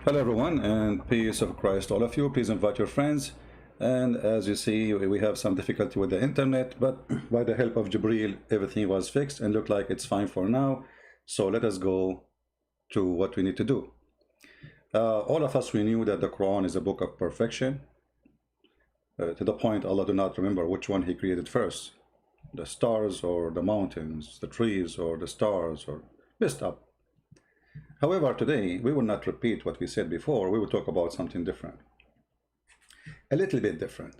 Hello everyone, and peace of Christ all of you. Please invite your friends. And as you see, we have some difficulty with the internet, but by the help of Jibril, everything was fixed and look like it's fine for now. So let us go to what we need to do. All of us, we knew that the Quran is a book of perfection, to the point Allah do not remember which one he created first, the stars or the mountains, the trees or the stars, or messed up. However, today, we will not repeat what we said before. We will talk about something different. A little bit different.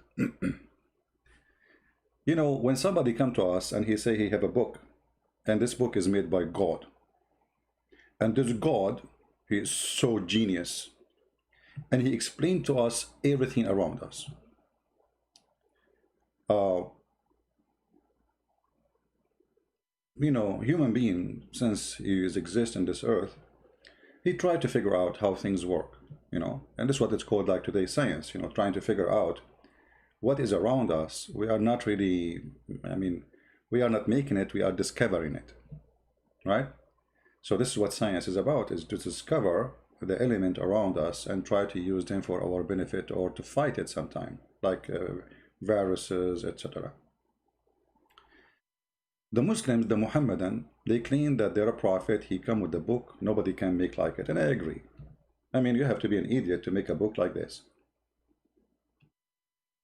You know, when somebody come to us and he say he have a book, and this book is made by God, and this God, he is so genius, and he explained to us everything around us. You know, human being, since he exists in this earth, he tried to figure out how things work, you know, and this is what it's called, like today's science, you know, trying to figure out what is around us. We are not really, we are not making it, we are discovering it, right? So this is what science is about, is to discover the element around us and try to use them for our benefit or to fight it sometime, like viruses, etc. The Muslims, the Muhammadan, they claim that they're a prophet, he come with the book, nobody can make like it, and I agree. I mean, you have to be an idiot to make a book like this.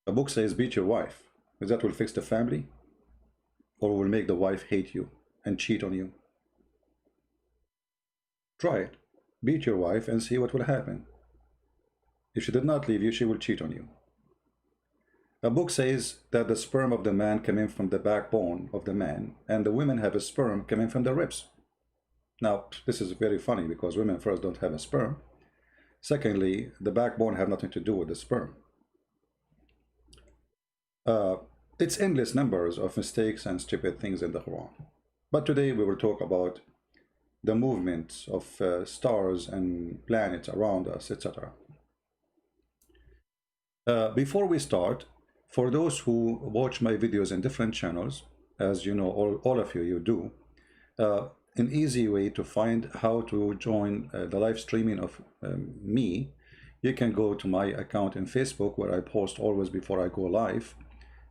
A book says beat your wife. Is that will fix the family? Or will make the wife hate you and cheat on you? Try it. Beat your wife and see what will happen. If she did not leave you, she will cheat on you. A book says that the sperm of the man came in from the backbone of the man, and the women have a sperm coming from the ribs. Now, this is very funny because women first don't have a sperm. Secondly, the backbone have nothing to do with the sperm. It's endless numbers of mistakes and stupid things in the Quran. But today we will talk about the movements of stars and planets around us, etc. Before we start, for those who watch my videos in different channels, as you know, all of you do, an easy way to find how to join the live streaming of me, you can go to my account in Facebook, where I post always before I go live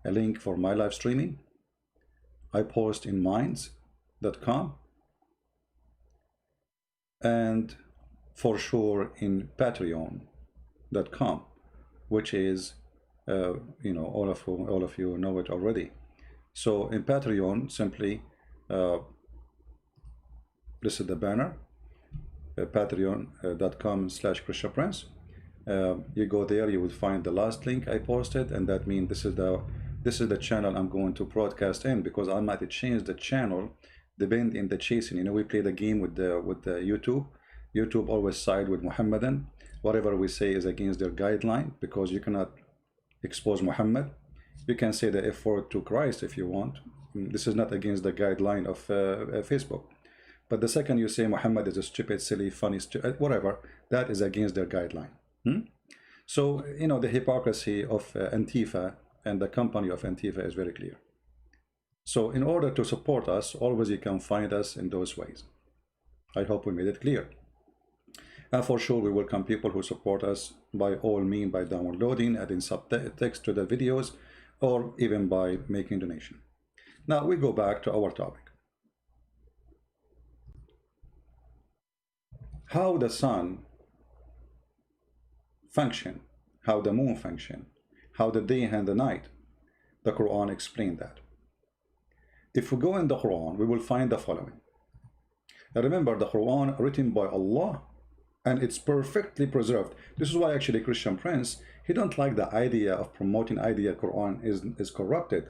a link for my live streaming. I post in minds.com and for sure in patreon.com, which is you know, all of you know it already. So in Patreon, simply this is the banner, patreon.com/Christian Prince. You go there, you will find the last link I posted, and that means this is the channel I'm going to broadcast in, because I might change the channel depending in the chasing. You know, we play the game with the YouTube. YouTube always side with Muhammadan. Whatever we say is against their guideline, because you cannot expose Muhammad. You can say the F word to Christ if you want. This is not against the guideline of Facebook. But the second you say Muhammad is a stupid, silly, funny, whatever, that is against their guideline. So, you know, the hypocrisy of Antifa and the company of Antifa is very clear. So in order to support us, always you can find us in those ways. I hope we made it clear. And for sure, we welcome people who support us by all means, by downloading, adding subtext to the videos, or even by making donation. Now we go back to our topic. How the sun function, how the moon function, how the day and the night. The Quran explained that. If we go in the Quran, we will find the following. Now remember, the Quran written by Allah, and it's perfectly preserved. This is why actually Christian Prince, he don't like the idea of promoting idea Quran is corrupted.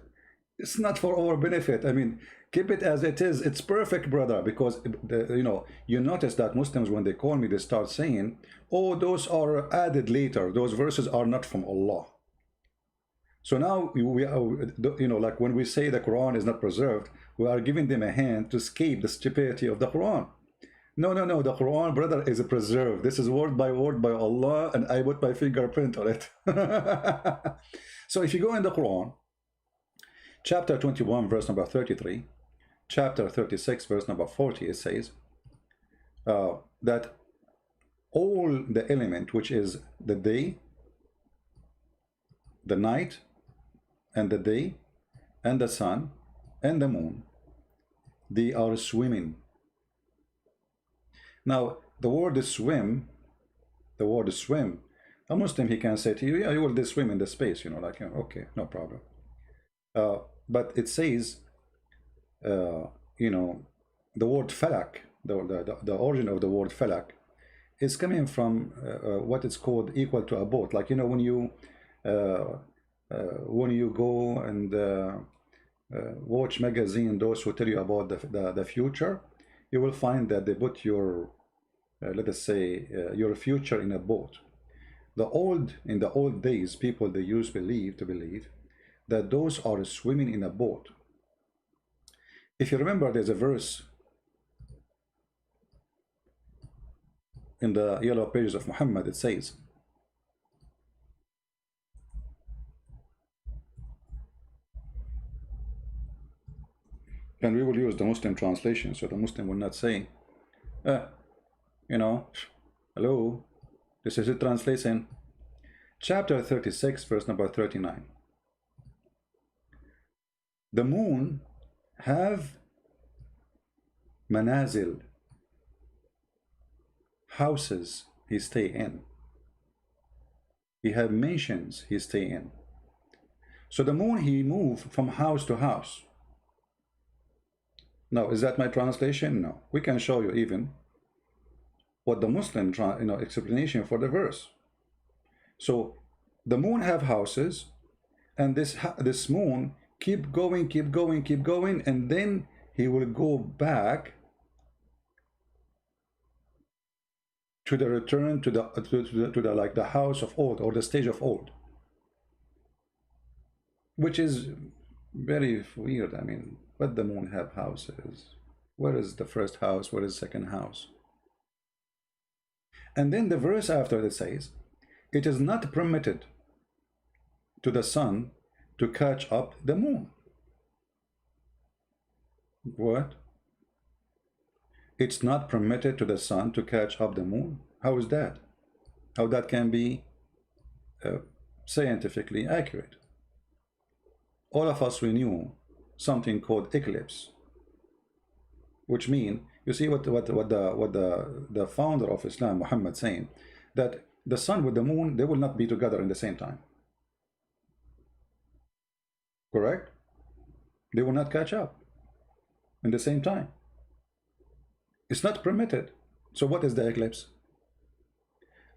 It's not for our benefit. I mean, keep it as it is. It's perfect, brother, because you know, you notice that Muslims, when they call me, they start saying, oh, those are added later, those verses are not from Allah. So now we are, you know, like when we say the Quran is not preserved, we are giving them a hand to escape the stupidity of the Quran. No, the Quran, brother, is preserved. This is word by Allah, and I put my fingerprint on it. So if you go in the Quran, chapter 21, verse number 33, chapter 36, verse number 40, it says that all the element, which is the day, the night, and the day, and the sun, and the moon, they are swimming. Now, the word swim, a Muslim, he can say to you, yeah, you will swim in the space, you know, like, okay, no problem. But it says, you know, the word falak, the origin of the word falak is coming from what is called equal to a boat. Like, you know, when you go and watch magazine, those who tell you about the future, you will find that they put your, let us say, your future in a boat. In the old days, people, they used to believe that those are swimming in a boat. If you remember, there's a verse in the yellow pages of Muhammad. It says, and we will use the Muslim translation, so the Muslim will not say, you know, hello, this is a translation. Chapter 36, verse number 39. The moon have manazil, houses he stay in. He have mansions he stay in. So the moon, he move from house to house. Now, is that my translation? No. We can show you even what the Muslim explanation for the verse. So the moon have houses, and this moon keep going, and then he will go back to the return to the like the house of old, or the stage of old, which is very weird. I mean, but the moon have houses. Where is the first house? Where is the second house? And then the verse after it says, it is not permitted to the sun to catch up the moon. What? It's not permitted to the sun to catch up the moon? How is that? How that can be scientifically accurate? All of us, we knew something called eclipse, which mean, you see what the founder of Islam, Muhammad, saying that the sun with the moon, they will not be together in the same time. Correct? They will not catch up in the same time. It's not permitted. So what is the eclipse?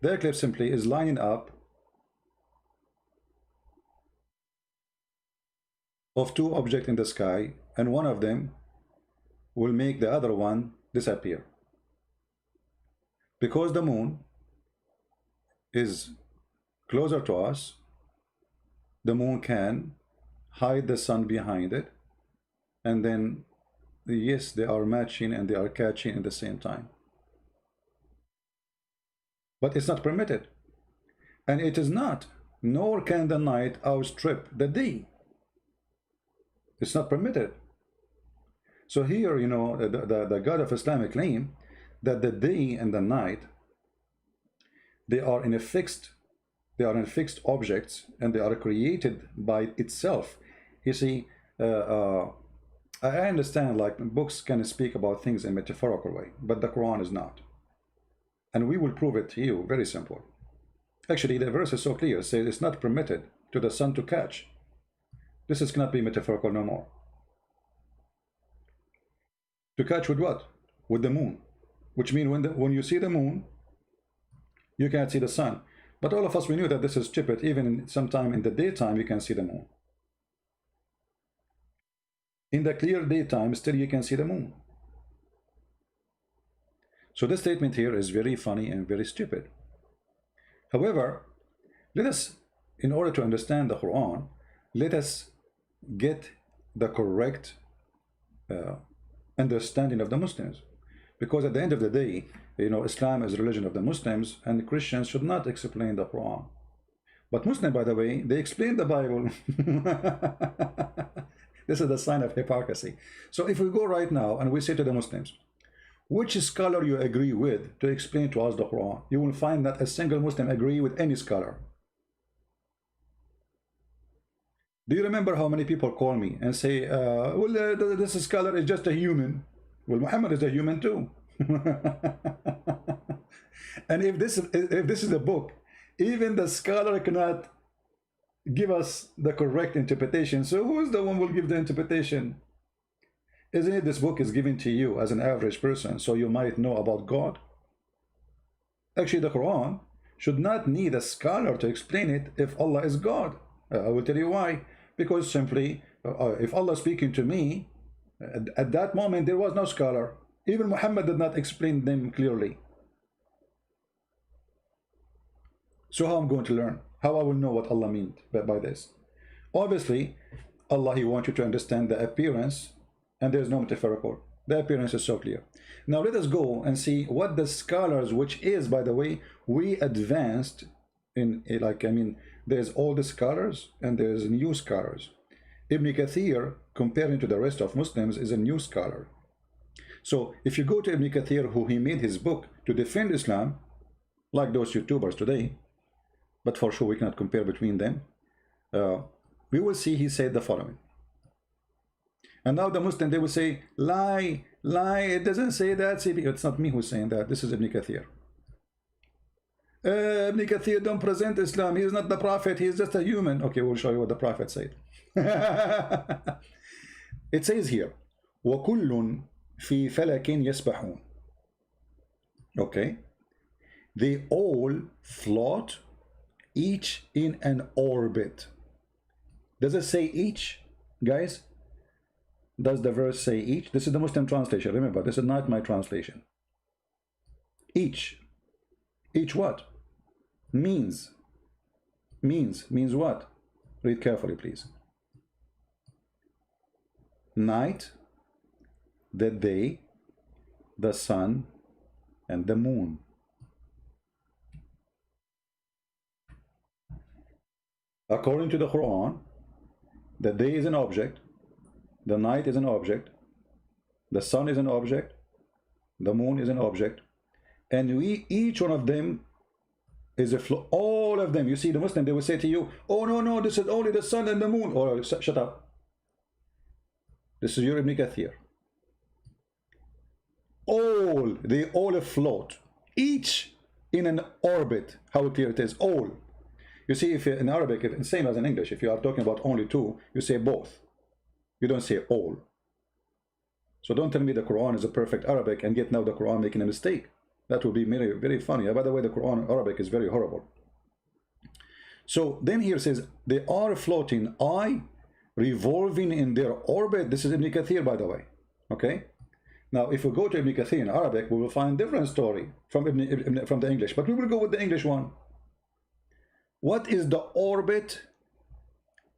The eclipse simply is lining up of two objects in the sky, and one of them will make the other one disappear. Because the moon is closer to us, the moon can hide the sun behind it, and then yes, they are matching and they are catching at the same time. But it's not permitted, and it is not, nor can the night outstrip the day. It's not permitted. So here, you know, the God of Islam claim that the day and the night, they are in fixed objects, and they are created by itself. You see, I understand, like, books can speak about things in a metaphorical way, but the Quran is not. And we will prove it to you, very simple. Actually, the verse is so clear, it says it's not permitted to the sun to catch. This is cannot be metaphorical no more. To catch with what? With the moon. Which means when you see the moon, you can't see the sun. But all of us, we knew that this is stupid. Even sometime in the daytime, you can see the moon. In the clear daytime, still you can see the moon. So this statement here is very funny and very stupid. However, let us, in order to understand the Quran, let us get the correct understanding of the Muslims. Because at the end of the day, you know, Islam is the religion of the Muslims, and Christians should not explain the Quran. But Muslims, by the way, they explain the Bible. This is the sign of hypocrisy. So if we go right now and we say to the Muslims, which scholar you agree with to explain to us the Quran? You will find that a single Muslim agree with any scholar. Do you remember how many people call me and say, well, this scholar is just a human? Well, Muhammad is a human too. And if this is a book, even the scholar cannot give us the correct interpretation. So who is the one who will give the interpretation? Isn't it this book is given to you as an average person so you might know about God? Actually, the Quran should not need a scholar to explain it if Allah is God. I will tell you why. Because simply, if Allah is speaking to me, at that moment there was no scholar. Even Muhammad did not explain them clearly. So how I'm going to learn? How I will know what Allah meant by this? Obviously, Allah, He wants you to understand the appearance, and there's no metaphorical. The appearance is so clear. Now let us go and see what the scholars, which is, by the way, we advanced in, like, I mean, there's all the scholars and there's new scholars. Ibn Kathir, comparing to the rest of Muslims, is a new scholar. So if you go to Ibn Kathir, who he made his book to defend Islam, like those YouTubers today, but for sure we cannot compare between them, we will see he said the following. And now the Muslim, they will say, lie, it doesn't say that. See, it's not me who's saying that. This is Ibn Kathir. Ibn Kathir don't present Islam. He is not the prophet. He is just a human. Okay, we'll show you what the prophet said. It says here, وَكُلٌّ فِي فَلَكٍ يَسْبَحُونَ. Okay. They all float, each in an orbit. Does it say each, guys? Does the verse say each? This is the Muslim translation. Remember, this is not my translation. Each. Each what? Means what? Read carefully, please. Night, the day, the sun, and the moon. According to the Quran, the day is an object, the night is an object, the sun is an object, the moon is an object, and each one of them is a flow. All of them. You see, the Muslim, they will say to you, oh no, this is only the sun and the moon. Or shut up. This is your Ibn Kathir. They all float, each in an orbit. How clear it is. All. You see, if in Arabic, same as in English, if you are talking about only two, you say both. You don't say all. So don't tell me the Quran is a perfect Arabic and yet now the Quran making a mistake. That would be very, very funny. By the way, the Quran Arabic is very horrible. So then here it says, they are floating, revolving in their orbit. This is Ibn Kathir, by the way. Okay? Now, if we go to Ibn Kathir in Arabic, we will find a different story from from the English. But we will go with the English one. What is the orbit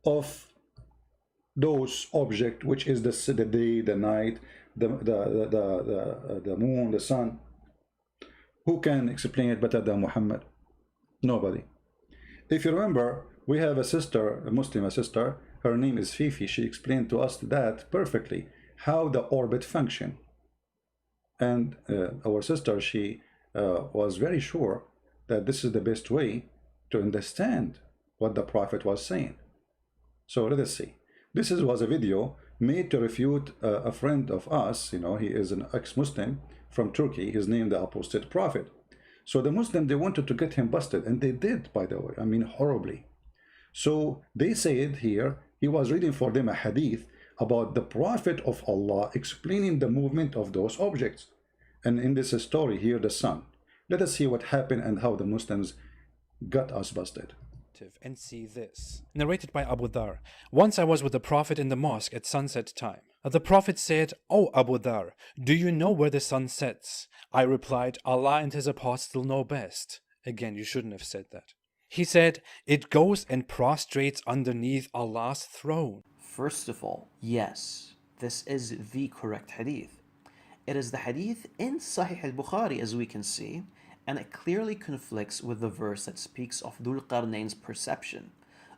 of those objects, which is the day, the night, the moon, the sun? Who can explain it better than Muhammad? Nobody. If you remember, we have a sister, a Muslim sister, her name is Fifi. She explained to us that perfectly, how the orbit function. And our sister, she was very sure that this is the best way to understand what the Prophet was saying. So let us see. This was a video made to refute a friend of us. You know, he is an ex-Muslim from Turkey. He's named the Apostate Prophet. So the Muslim, they wanted to get him busted, and they did, by the way. I mean, horribly. So they said here, he was reading for them a hadith about the Prophet of Allah explaining the movement of those objects. And in this story here, the sun. Let us see what happened and how the Muslims got us busted. And see this. Narrated by Abu Dhar. Once I was with the Prophet in the mosque at sunset time. The Prophet said, "O Abu Dhar, do you know where the sun sets?" I replied, "Allah and His Apostle know best." Again, you shouldn't have said that. He said, "It goes and prostrates underneath Allah's throne." First of all, yes, this is the correct hadith. It is the hadith in Sahih al-Bukhari, as we can see, and it clearly conflicts with the verse that speaks of Dhul Qarnayn's perception.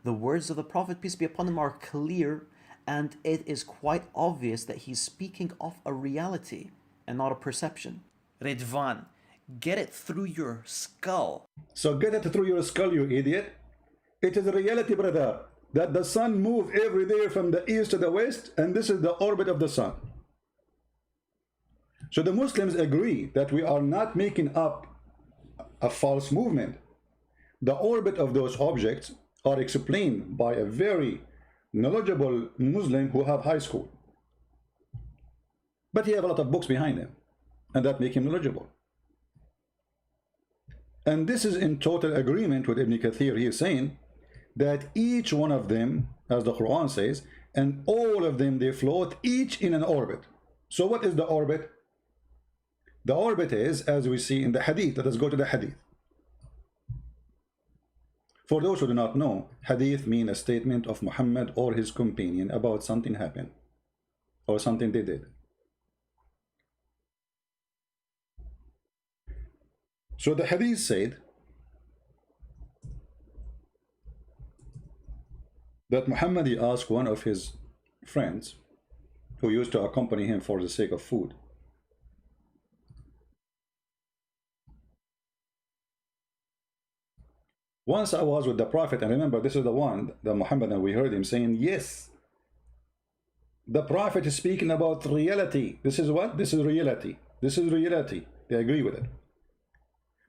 The words of the Prophet, peace be upon him, are clear, and it is quite obvious that he's speaking of a reality. and not a perception. Redvan, get it through your skull. So get it through your skull, you idiot. It is a reality, brother, that the sun moves every day from the east to the west, and this is the orbit of the sun. So the Muslims agree that we are not making up a false movement. The orbit of those objects are explained by a very knowledgeable Muslim who have high school. But he have a lot of books behind him, and that make him knowledgeable. And this is in total agreement with Ibn Kathir. He is saying that each one of them, as the Quran says, and all of them, they float each in an orbit. So what is the orbit? The orbit is, as we see in the hadith. Let us go to the hadith. For those who do not know, hadith means a statement of Muhammad or his companion about something happened or something they did. So the hadith said that Muhammad, he asked one of his friends who used to accompany him for the sake of food, once I was with the Prophet, and remember, this is the one, the Muhammad, and we heard him saying, yes, the Prophet is speaking about reality. This is what? This is reality. This is reality. They agree with it.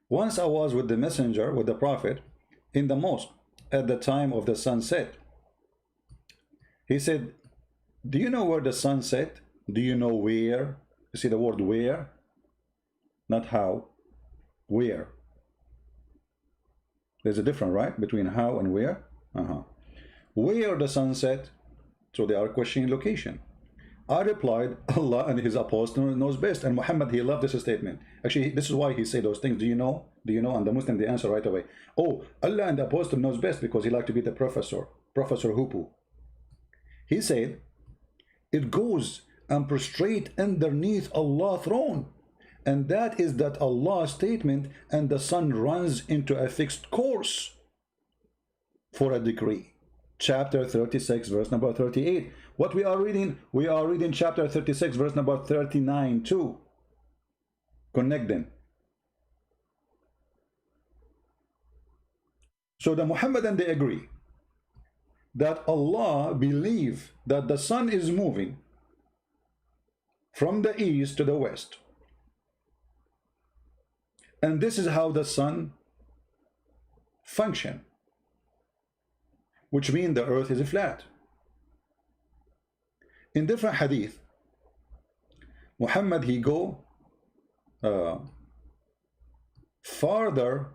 Once I was with the messenger, with the Prophet, in the mosque at the time of the sunset. He said, do you know where the sun set? Do you know where? You see the word where? Not how. Where? There's a difference, right? Between how and where? Where the sun set? So they are questioning location. I replied, Allah and his apostle knows best. And Muhammad, he loved this statement. Actually, this is why he said those things. Do you know? Do you know? And the Muslim, they answer right away. Oh, Allah and the apostle knows best, because he liked to be the professor. Professor Hupu. He said, it goes and prostrate underneath Allah's throne. And that is that Allah's statement, and the sun runs into a fixed course for a decree. Chapter 36, verse number 38. What we are reading chapter 36, verse number 39 too. Connect them. So the Muhammadan, they agree that Allah believe that the sun is moving from the east to the west. And this is how the sun function, which means the earth is flat. In different hadith, Muhammad, he go farther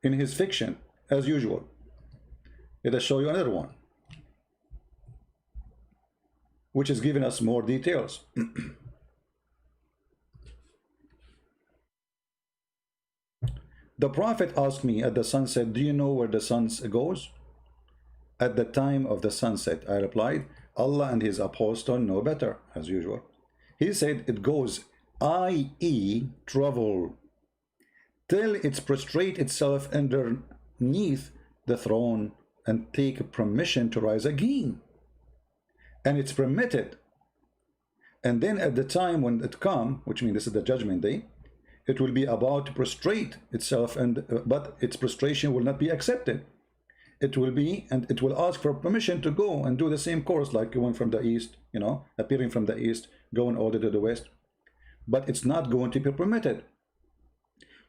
in his fiction as usual. Let us show you another one, which is giving us more details. The Prophet asked me at the sunset, do you know where the sun goes? At the time of the sunset, I replied, Allah and his apostle know better, as usual. He said, it goes, i.e. travel, till it prostrate itself underneath the throne and take permission to rise again. And it's permitted. And then at the time when it come, which means this is the judgment day, it will be about to prostrate itself, but its prostration will not be accepted. It will be, and it will ask for permission to go and do the same course, like going from the east, you know, appearing from the east, going all the way to the west. But it's not going to be permitted.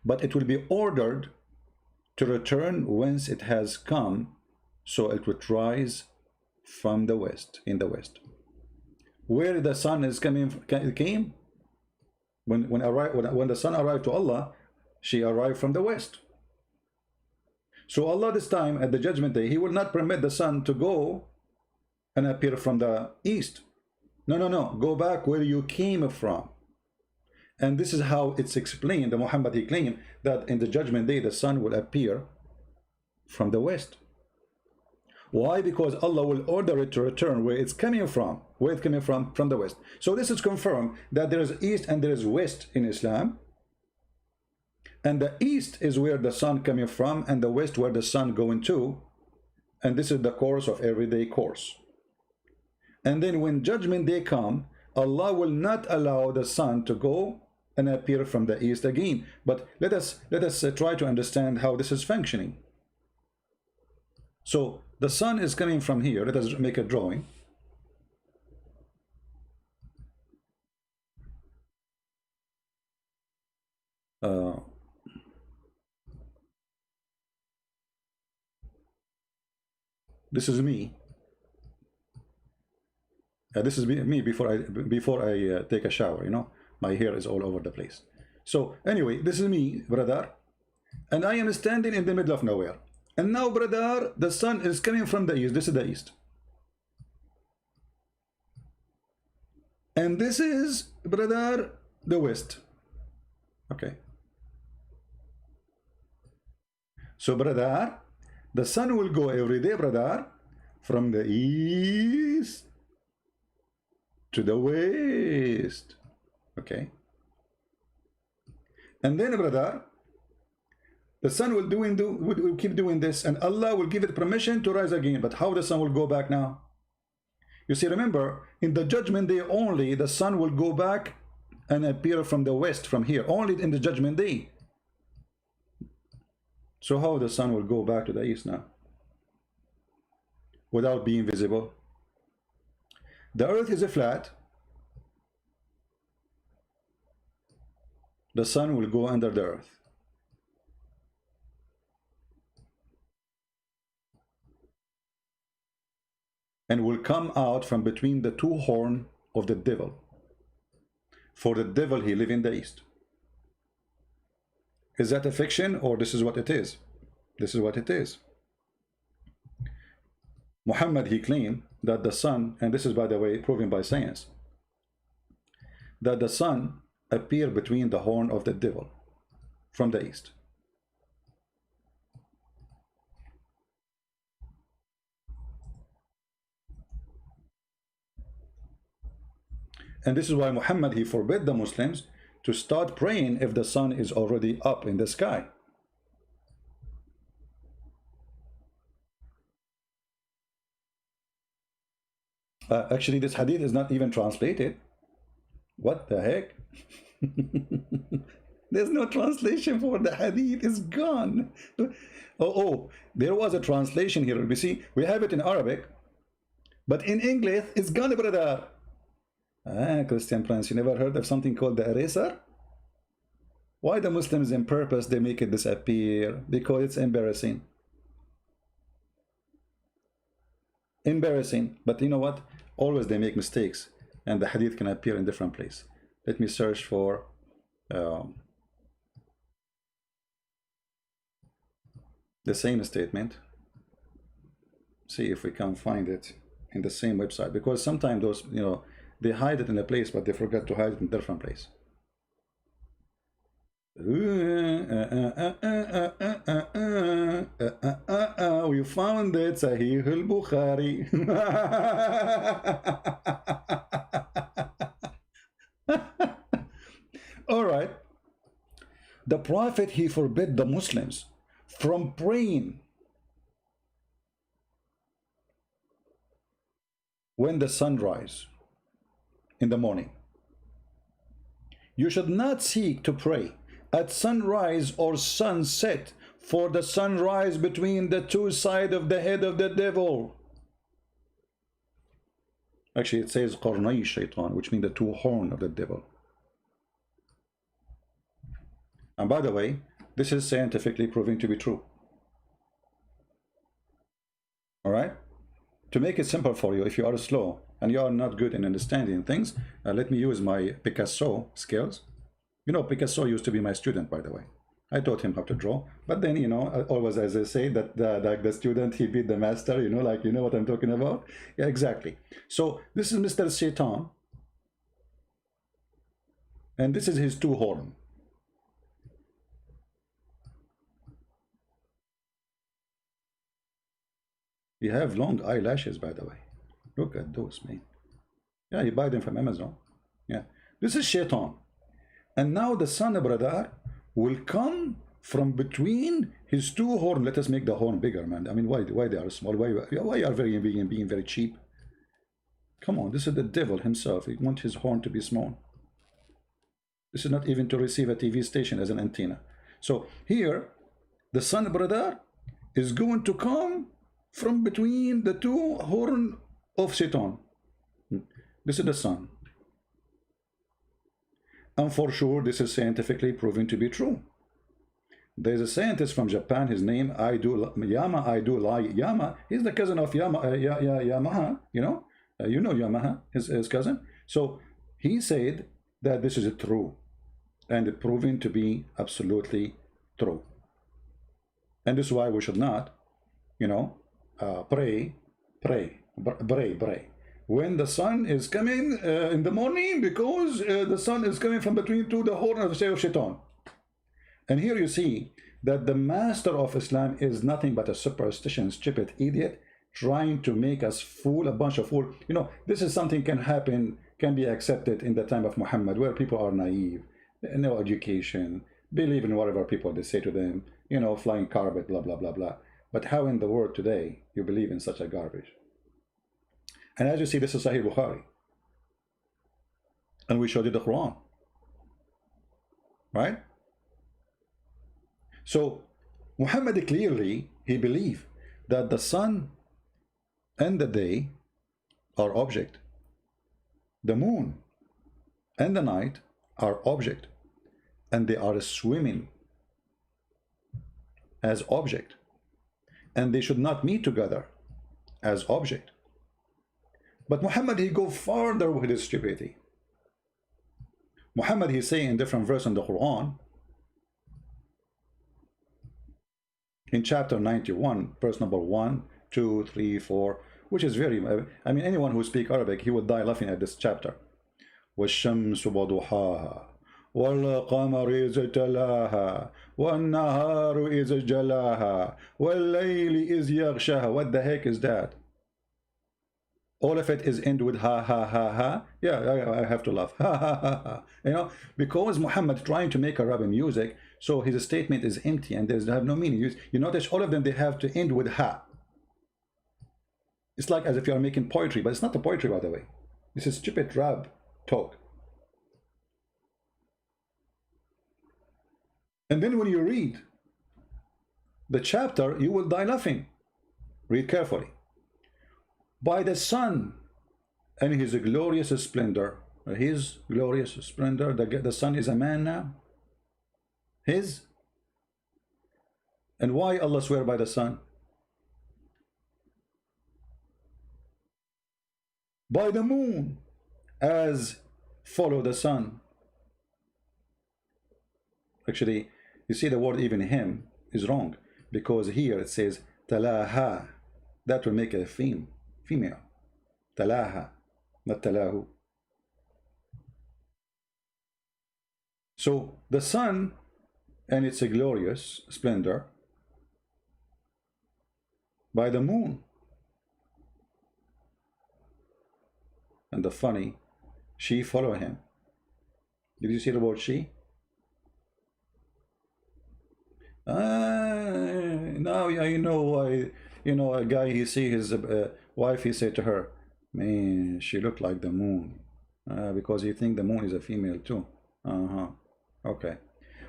But it will be ordered to return whence it has come, so it would rise from the west, in the west. Where the sun is came, when the sun arrived to Allah, she arrived from the west. So Allah this time at the judgment day, he will not permit the sun to go and appear from the east. No, go back where you came from. And this is how it's explained. The Muhammad, he claimed that in the judgment day the sun will appear from the west. Why? Because Allah will order it to return where it's coming from. Where it's coming from the west. So this is confirmed that there is east and there is west in Islam. And the east is where the sun coming from, and the west where the sun going to. And this is the course of everyday course. And then when judgment day come, Allah will not allow the sun to go and appear from the east again. But let us try to understand how this is functioning. So the sun is coming from here. Let us make a drawing. This is me. This is me before I take a shower. You know, my hair is all over the place. So anyway, this is me, brother, and I am standing in the middle of nowhere. And now, brother, the sun is coming from the east. This is the east. And this is, brother, the west. Okay. So, brother, the sun will go every day, brother, from the east to the west. Okay. And then, brother, the sun will keep doing this, and Allah will give it permission to rise again. But how the sun will go back now? You see, remember, in the judgment day only, the sun will go back and appear from the west, from here, only in the judgment day. So how the sun will go back to the east now? Without being visible. The earth is a flat. The sun will go under the earth. And will come out from between the two horns of the devil. For the devil, he lives in the east. Is that a fiction, or this is what it is? This is what it is. Muhammad, he claimed that the sun, and this is, by the way, proven by science, that the sun appeared between the horn of the devil from the east. And this is why Muhammad, he forbid the Muslims to start praying if the sun is already up in the sky. Actually, this hadith is not even translated. What the heck? There's no translation for the hadith. It's gone. Oh, there was a translation here. We see, we have it in Arabic, but in English, it's gone, brother. Christian Prince, you never heard of something called the eraser? Why the Muslims in purpose, they make it disappear? Because it's embarrassing. Embarrassing. But you know what? Always they make mistakes, and the hadith can appear in different place. Let me search for the same statement. See if we can find it in the same website, because sometimes those, you know, they hide it in a place, but they forget to hide it in a different place. We found it, Sahih al-Bukhari. All right. The Prophet, he forbid the Muslims from praying when the sun rises in the morning. You should not seek to pray at sunrise or sunset, for the sunrise between the two sides of the head of the devil. Actually, it says qarnay shaitan, which means the two horns of the devil. And by the way, this is scientifically proven to be true. All right? To make it simple for you, if you are slow and you are not good in understanding things, let me use my Picasso skills. You know, Picasso used to be my student, by the way. I taught him how to draw. But then, you know, always, as I say, that the student, he beat the master, you know, like, you know what I'm talking about? Yeah, exactly. So this is Mr. Satan. And this is his two horns. You have long eyelashes, by the way. Look at those, man. Yeah, you buy them from Amazon. Yeah. This is Shaitan. And now the sun, brother, will come from between his two horns. Let us make the horn bigger, man. I mean, why they are small? Why are being very cheap? Come on, this is the devil himself. He wants his horn to be small. This is not even to receive a TV station as an antenna. So here, the sun, brother, is going to come from between the two horn of Satan. This is the sun. And for sure, this is scientifically proven to be true. There's a scientist from Japan, his name Yama. He's the cousin of Yamaha, you know? You know Yamaha, his cousin. So he said that this is true and it proven to be absolutely true. And this is why we should not, you know, pray. When the sun is coming in the morning, because the sun is coming from between the horn of the Shaitan. And here you see that the master of Islam is nothing but a superstitious, stupid idiot trying to make us fool, a bunch of fool. You know, this is something can happen, can be accepted in the time of Muhammad, where people are naive, no education, believe in whatever people they say to them, you know, flying carpet, blah, blah, blah, blah. But how in the world today you believe in such a garbage? And as you see, this is Sahih Bukhari. And we showed you the Quran. Right? So Muhammad clearly, he believed that the sun and the day are object. The moon and the night are object. And they are swimming as object. And they should not meet together as object. But Muhammad, he go further with his stupidity. Muhammad, he say in different verses in the Quran, in chapter 91, verse number 1, 2, 3, 4, which is very, I mean, anyone who speaks Arabic, he would die laughing at this chapter. وَالشَّمْسُ وَضُحَاهَا وَالْقَمَرِ إِذْ تَلَاهَا وَالنَّهَارُ إِذْ جَلَاهَا وَاللَّيْلِ إِذْ يَغْشَاهَا. What the heck is that? All of it is end with ha ha ha ha. Yeah, I have to laugh. Ha ha ha ha. You know, because Muhammad trying to make Arabic music, so his statement is empty and they have no meaning. You notice all of them, they have to end with ha. It's like as if you are making poetry, but it's not a poetry, by the way. This is stupid rap talk. And then when you read the chapter, you will die laughing. Read carefully. By the sun and his glorious splendor. His glorious splendor. The sun is a man now. His. And why Allah swear by the sun? By the moon, as follow the sun. Actually, you see the word even him is wrong, because here it says talaha. That will make a female. Talaha, not talahu. So the sun and its a glorious splendor, by the moon. And the funny, she follow him. Did you see the word she? Now you know why. You know, a guy, he see his wife, he said to her, man, she looked like the moon. Because he think the moon is a female too. Okay.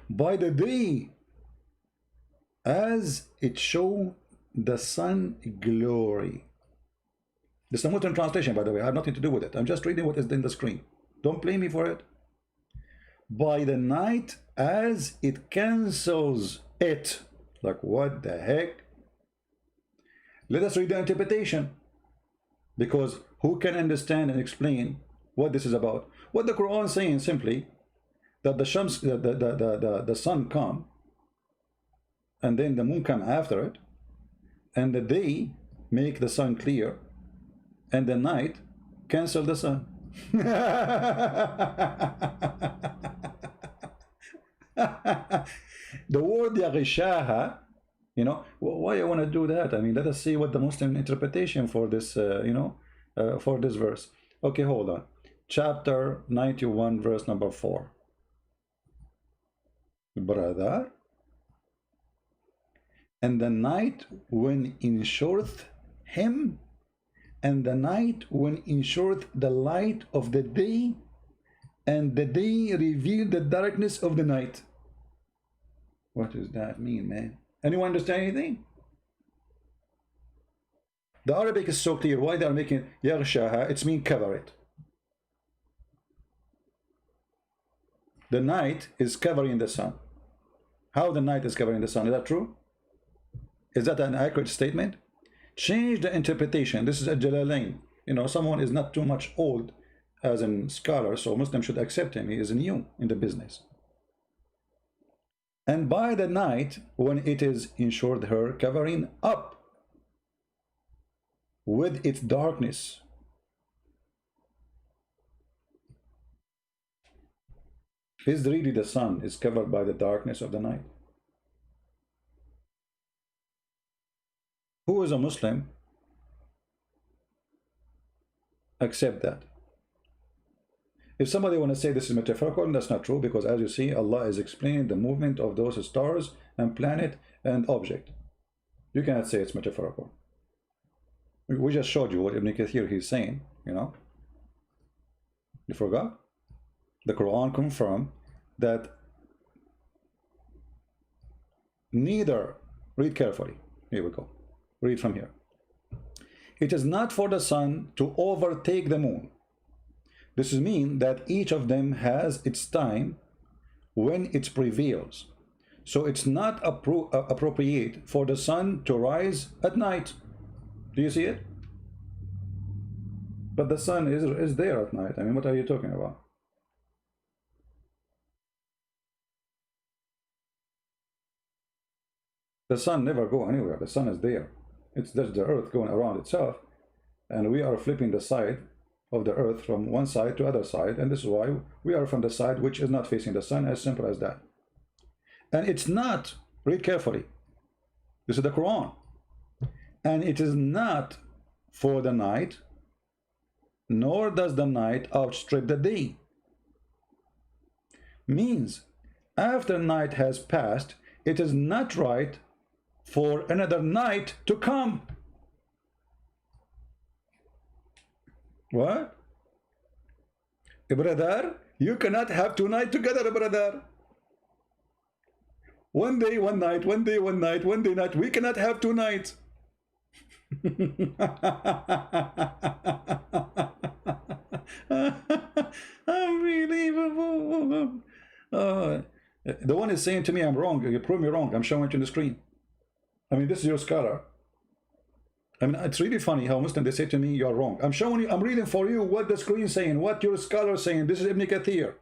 By the day, as it show the sun glory. This is a modern translation, by the way. I have nothing to do with it. I'm just reading what is in the screen. Don't blame me for it. By the night, as it cancels it. Like, what the heck? Let us read the interpretation. Because who can understand and explain what this is about? What the Quran is saying simply, that the sun come, and then the moon come after it, and the day make the sun clear, and the night cancel the sun. The word yaghshaha, you know, why I want to do that? I mean, let us see what the Muslim interpretation for this, for this verse. Okay, hold on. Chapter 91, verse number 4. Brother, and the night when enshureth him, and the night when ensured the light of the day, and the day revealed the darkness of the night. What does that mean, man? Anyone understand anything? The Arabic is so clear. Why they are making yaghshaha? It's mean cover it. The night is covering the sun. How the night is covering the sun? Is that true? Is that an accurate statement? Change the interpretation. This is a Jalalain. You know, someone is not too much old as a scholar, so Muslims should accept him. He is new in the business. And by the night, when it is ensured her covering up with its darkness. Is really the sun is covered by the darkness of the night? Who is a Muslim? Accept that. If somebody want to say this is metaphorical, that's not true, because as you see, Allah is explaining the movement of those stars and planet and object. You cannot say it's metaphorical. We just showed you what Ibn Kathir he's saying, you know. You forgot? The Quran confirmed that neither, read carefully, here we go, read from here. It is not for the sun to overtake the moon. This means that each of them has its time when it prevails. So it's not appropriate for the sun to rise at night. Do you see it? But the sun is there at night. I mean, what are you talking about? The sun never go anywhere. The sun is there. It's just the earth going around itself, and we are flipping the side of the earth from one side to other side, and this is why we are from the side which is not facing the sun, as simple as that. And it's not, read carefully, this is the Quran, and it is not for the night, nor does the night outstrip the day. Means after night has passed, it is not right for another night to come. What? Brother, you cannot have two nights together, brother. One day, one night, one day, one night, one day, night. We cannot have two nights. Unbelievable. The one is saying to me, I'm wrong. You prove me wrong. I'm showing it on the screen. I mean, this is your scholar. I mean, it's really funny how Muslim they say to me, you're wrong. I'm showing you, I'm reading for you what the screen is saying, what your scholar is saying. This is Ibn Kathir.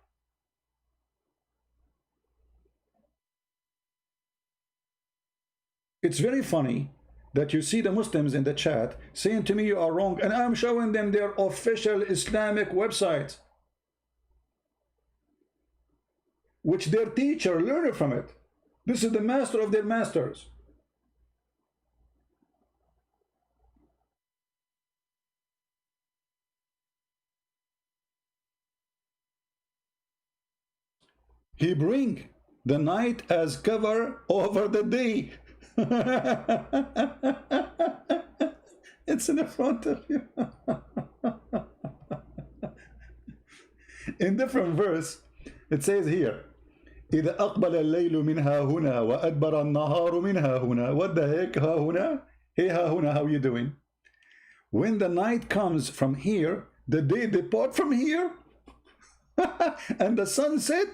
It's very funny that you see the Muslims in the chat saying to me you are wrong, and I'm showing them their official Islamic website, which their teacher learned from it. This is the master of their masters. He bring the night as cover over the day. It's in the front of you. In different verse, it says here, إذا أقبل الليل منها هنا وأدبر النهار منها هنا. What the heck, ها هنا? Hey, ها هنا, how you doing? When the night comes from here, the day depart from here, and the sun set,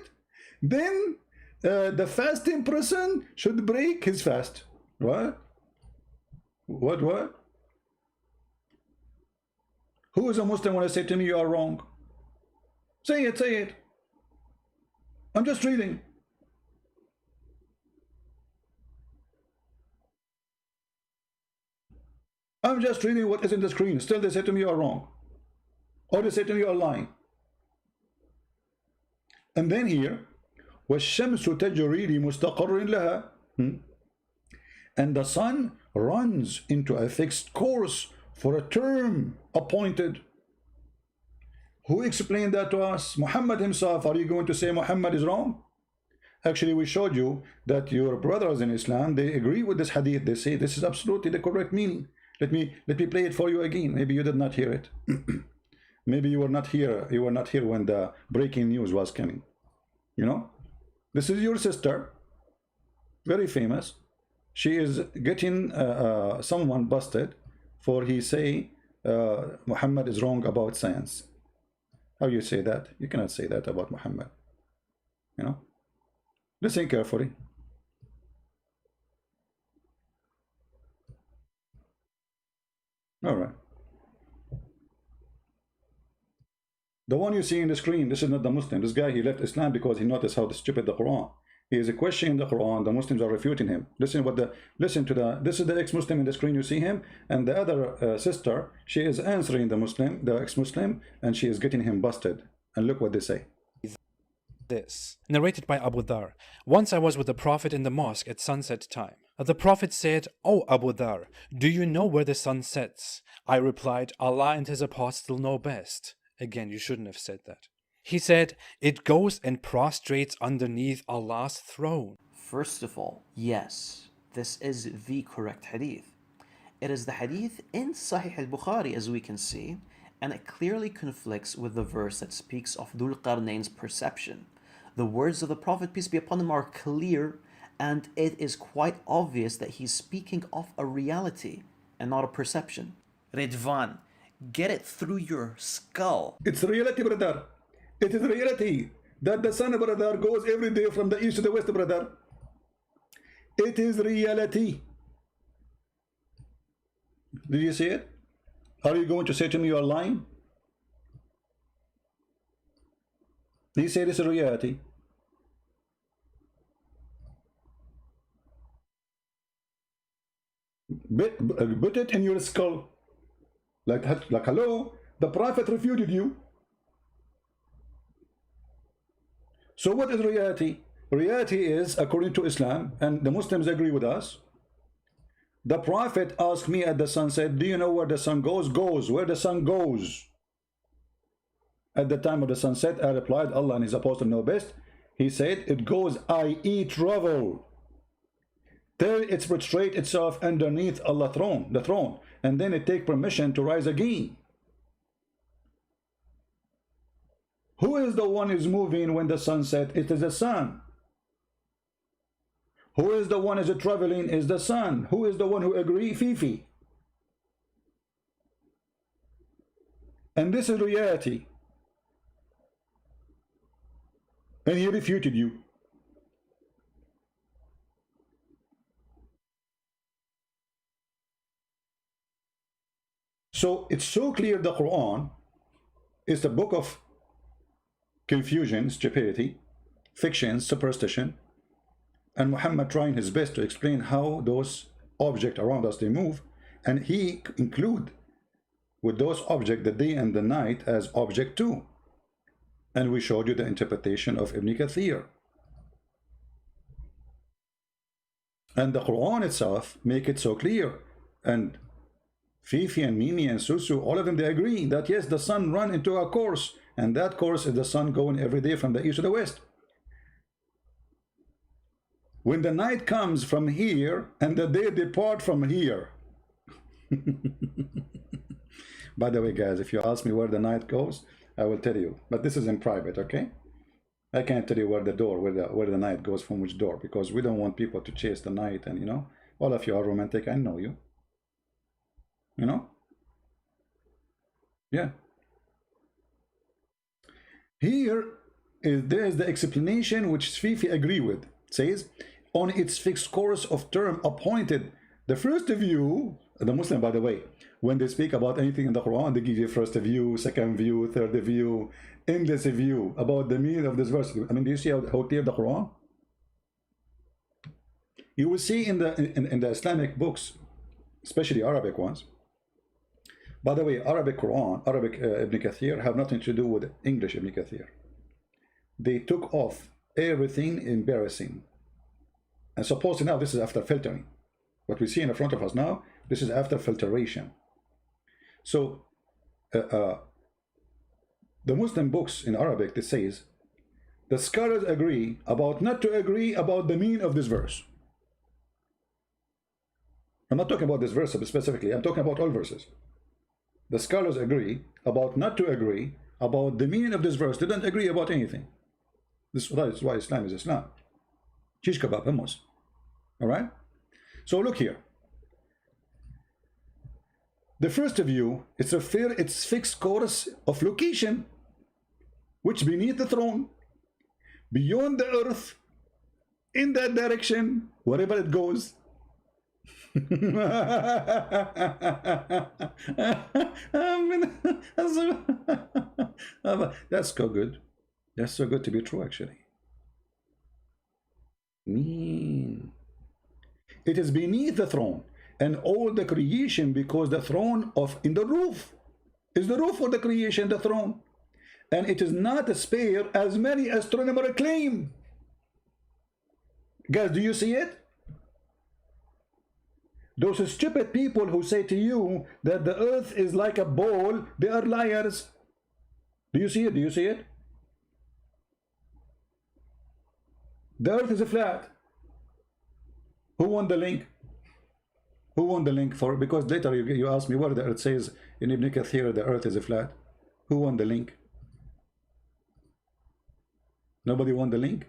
then the fasting person should break his fast. What? What? Who is a Muslim when I say to me you are wrong? Say it, say it. I'm just reading. I'm just reading what is in the screen. Still they say to me you are wrong. Or they say to me you are lying. And then here, وَالشَّمْسُ تَجْرِي لِمُسْتَقَرٍ لَهَا. And the sun runs into a fixed course for a term appointed. Who explained that to us? Muhammad himself. Are you going to say Muhammad is wrong? Actually, we showed you that your brothers in Islam, they agree with this hadith. They say this is absolutely the correct meaning. Let me play it for you again. Maybe you did not hear it. Maybe you were not here. You were not here when the breaking news was coming. You know, this is your sister, very famous. She is getting someone busted for he say Muhammad is wrong about science. How you say that? You cannot say that about Muhammad. You know, listen carefully. All right. The one you see in the screen, this is not the Muslim. This guy, he left Islam because he noticed how stupid the Quran. He is questioning the Quran. The Muslims are refuting him. This is the ex-Muslim in the screen. You see him, and the other sister, she is answering the ex-Muslim, and she is getting him busted. And look what they say. This, narrated by Abu Dhar. Once I was with the Prophet in the mosque at sunset time. The Prophet said, "O Abu Dhar, do you know where the sun sets?" I replied, "Allah and His Apostle know best." Again, you shouldn't have said that. He said, "It goes and prostrates underneath Allah's throne." First of all, yes, this is the correct hadith. It is the hadith in Sahih al-Bukhari, as we can see, and it clearly conflicts with the verse that speaks of Dhul Qarnayn's perception. The words of the Prophet, peace be upon him, are clear, and it is quite obvious that he's speaking of a reality and not a perception. Ridvan, get it through your skull. It's reality, brother. It is reality that the sun, brother, goes every day from the east to the west, brother. It is reality. Did you see it? Are you going to say to me you are lying? He said it's a reality. Put it in your skull. Like hello, the Prophet refuted you. So what is reality? Reality is, according to Islam, and the Muslims agree with us, the Prophet asked me at the sunset, do you know where the sun goes? Where the sun goes. At the time of the sunset, I replied, Allah and His Apostle know best. He said, it goes, i.e. travel, till it prostrate itself underneath Allah's throne, the throne, and then it take permission to rise again. Who is the one who is moving when the sun set? It is the sun. Who is the one who is traveling? Is the sun. Who is the one who agree? Fifi. And this is reality. And he refuted you. So it's so clear the Quran is the book of confusion, stupidity, fiction, superstition, and Muhammad trying his best to explain how those objects around us they move, and he include with those objects the day and the night as object too. And we showed you the interpretation of Ibn Kathir. And the Quran itself make it so clear. And Fifi and Mimi and Susu, all of them, they agree that yes, the sun run into a course, and that course is the sun going every day from the east to the west. When the night comes from here and the day depart from here. By the way, guys, if you ask me where the night goes, I will tell you, but this is in private, okay? I can't tell you where the night goes from which door, because we don't want people to chase the night. And you know, all of you are romantic. I know you. You know? Yeah. Here there is the explanation which Fifi agree with. It says, on its fixed course of term appointed. The first view, the Muslim, by the way, when they speak about anything in the Quran, they give you first view, second view, third view, endless view about the meaning of this verse. I mean, do you see how clear the Quran? You will see in the Islamic books, especially Arabic ones. By the way, Arabic Quran, Arabic Ibn Kathir have nothing to do with English Ibn Kathir. They took off everything embarrassing. And supposedly now this is after filtering. What we see in front of us now, this is after filtration. So the Muslim books in Arabic, it says, the scholars agree about not to agree about the meaning of this verse. I'm not talking about this verse specifically. I'm talking about all verses. The scholars agree about not to agree about the meaning of this verse. They don't agree about anything. This is why Islam is Islam. Shish kebab, hummus. All right? So look here. The first view, it's its fixed course of location, which beneath the throne, beyond the earth, in that direction, wherever it goes. That's so good. That's so good to be true, actually. Mean. It is beneath the throne and all the creation, because the throne in the roof is the roof of the creation, the throne. And it is not a sphere as many astronomers claim. Guys, do you see it? Those stupid people who say to you that the earth is like a ball, they are liars. Do you see it? Do you see it? The earth is flat. Who won the link? Who won the link for? Because later you ask me where the earth says in Ibn Kathir the earth is flat. Who won the link? Nobody won the link.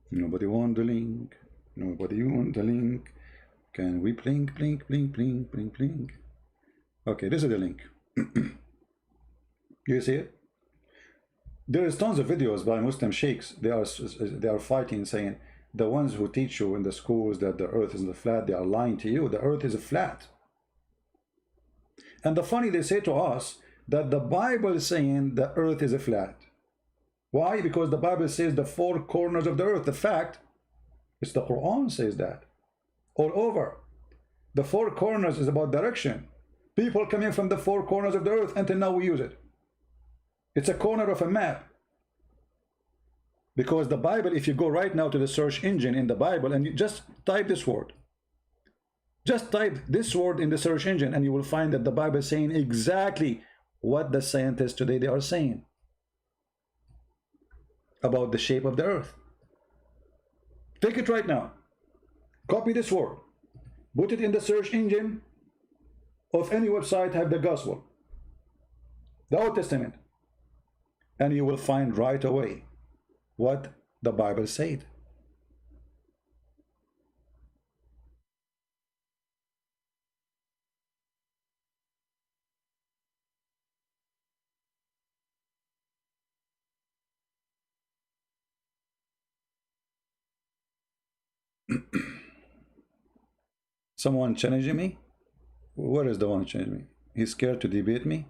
Nobody won the link. Nobody won the link. Can we blink, blink, blink, blink, blink, blink? Okay, this is the link. You see it? There is tons of videos by Muslim sheikhs. They are fighting, saying the ones who teach you in the schools that the earth is flat, they are lying to you. The earth is flat. And the funny, they say to us that the Bible is saying the earth is flat. Why? Because the Bible says the four corners of the earth. The fact is the Quran says that. All over. The four corners is about direction. People coming from the four corners of the earth, until now we use it. It's a corner of a map. Because the Bible, if you go right now to the search engine in the Bible and you just type this word. Just type this word in the search engine and you will find that the Bible is saying exactly what the scientists today they are saying about the shape of the earth. Take it right now. Copy this word. Put it in the search engine of any website, have the gospel, the Old Testament, and you will find right away what the Bible said. Someone challenging me? Where is the one challenging me? He's scared to debate me?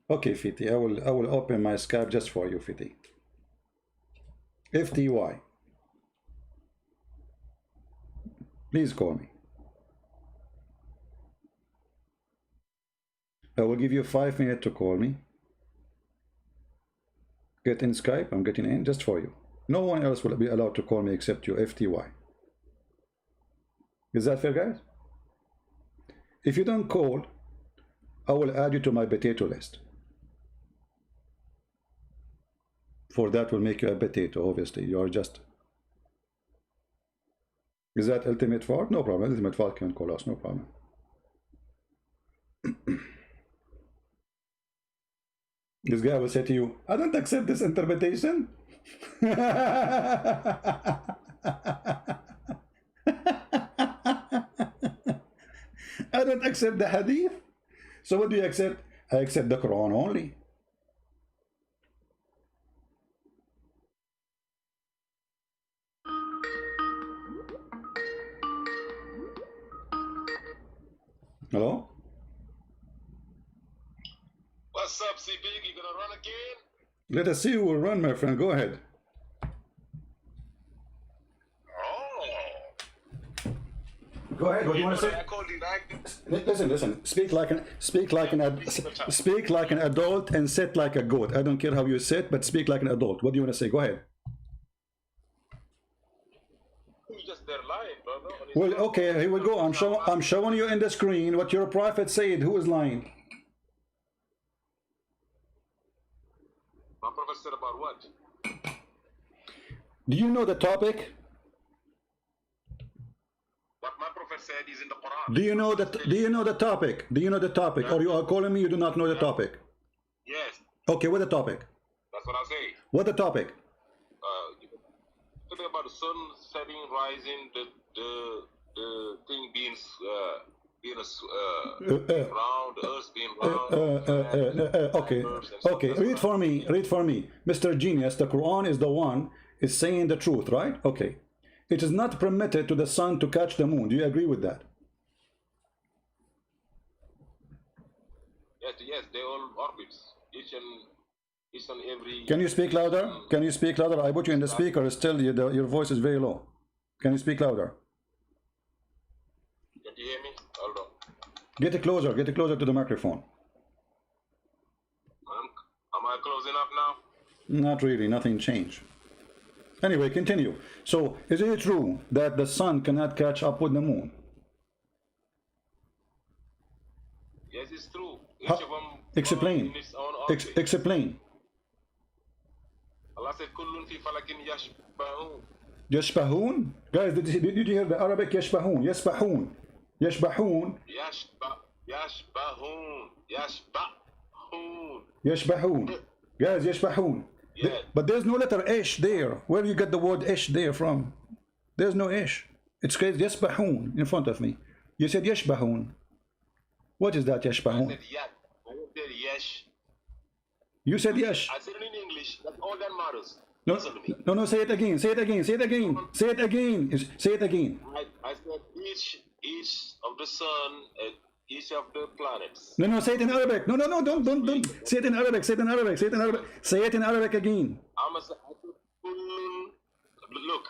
Okay, Fiti, I will open my Skype just for you, Fiti. FTY. Please call me. I will give you 5 minutes to call me. Get in Skype, I'm getting in just for you. No one else will be allowed to call me except you, FTY. Is that fair, guys? If you don't call, I will add you to my potato list. For that will make you a potato, obviously. You are just... Is that Ultimate Fart? No problem. Ultimate Fart can call us, no problem. This guy will say to you, I don't accept this interpretation. I don't accept the hadith. So what do you accept? I accept the Quran only. Hello? What's up, CB? You gonna run again? Let us see who will run, my friend. Go ahead. Oh. Go ahead. What do you want to say? I called you like Listen. Speak like an adult and sit like a goat. I don't care how you sit, but speak like an adult. What do you want to say? Go ahead. you just there lying, brother. Well, okay, here we go. I'm showing you in the screen what your prophet said. Who is lying? My prophet said about what? Do you know the topic? Prophet said is in the Quran. Do you know that? Do you know the topic? Do you know the topic? Or you are calling me you do not know the topic? Yes, Okay, what the topic? that's what I say. What the topic? Talking about the sun setting, rising, the thing being round, the earth being round. Okay, okay. Read for me. Read for me, Mr. Genius. The Quran is the one is saying the truth, right? Okay. It is not permitted to the sun to catch the moon. Do you agree with that? Yes, they all orbits. Each and every. Can you speak louder? Can you speak louder? I put you in the speaker. Still, your voice is very low. Can you speak louder? Can you hear me? Hold on. Get it closer. Get it closer to the microphone. Am I close enough now? Not really. Nothing changed. Anyway, continue. So, is it true that the sun cannot catch up with the moon? Yes, it's true. Each How- of them Explain. in its own orbit. Explain. Allah said, "Kullun fi falakin yashbahun." يشبهون? Guys, did you hear the Arabic? يشبهون. يسبحون. يشبهون. Yashbahun. Yashbahun. يشبهون. Guys, يشبهون. Yeah. But there's no letter ish there. Where do you get the word ish there from? There's no ish. It's crazy. يسبحون in front of me. You said يشبهون. What is that I يشبهون? said yad. I said yesh. You said yesh. I said it in English. That's all that matters. No, Listen to me. no, say it again. Say it again. Say it again. Say it again. Say it again. I said each of the sun and each of the planets. No, say it in Arabic. No, don't. Say it in Arabic. Say it in Arabic. Say it in Arabic. Say it in Arabic again. I said kullun. Look,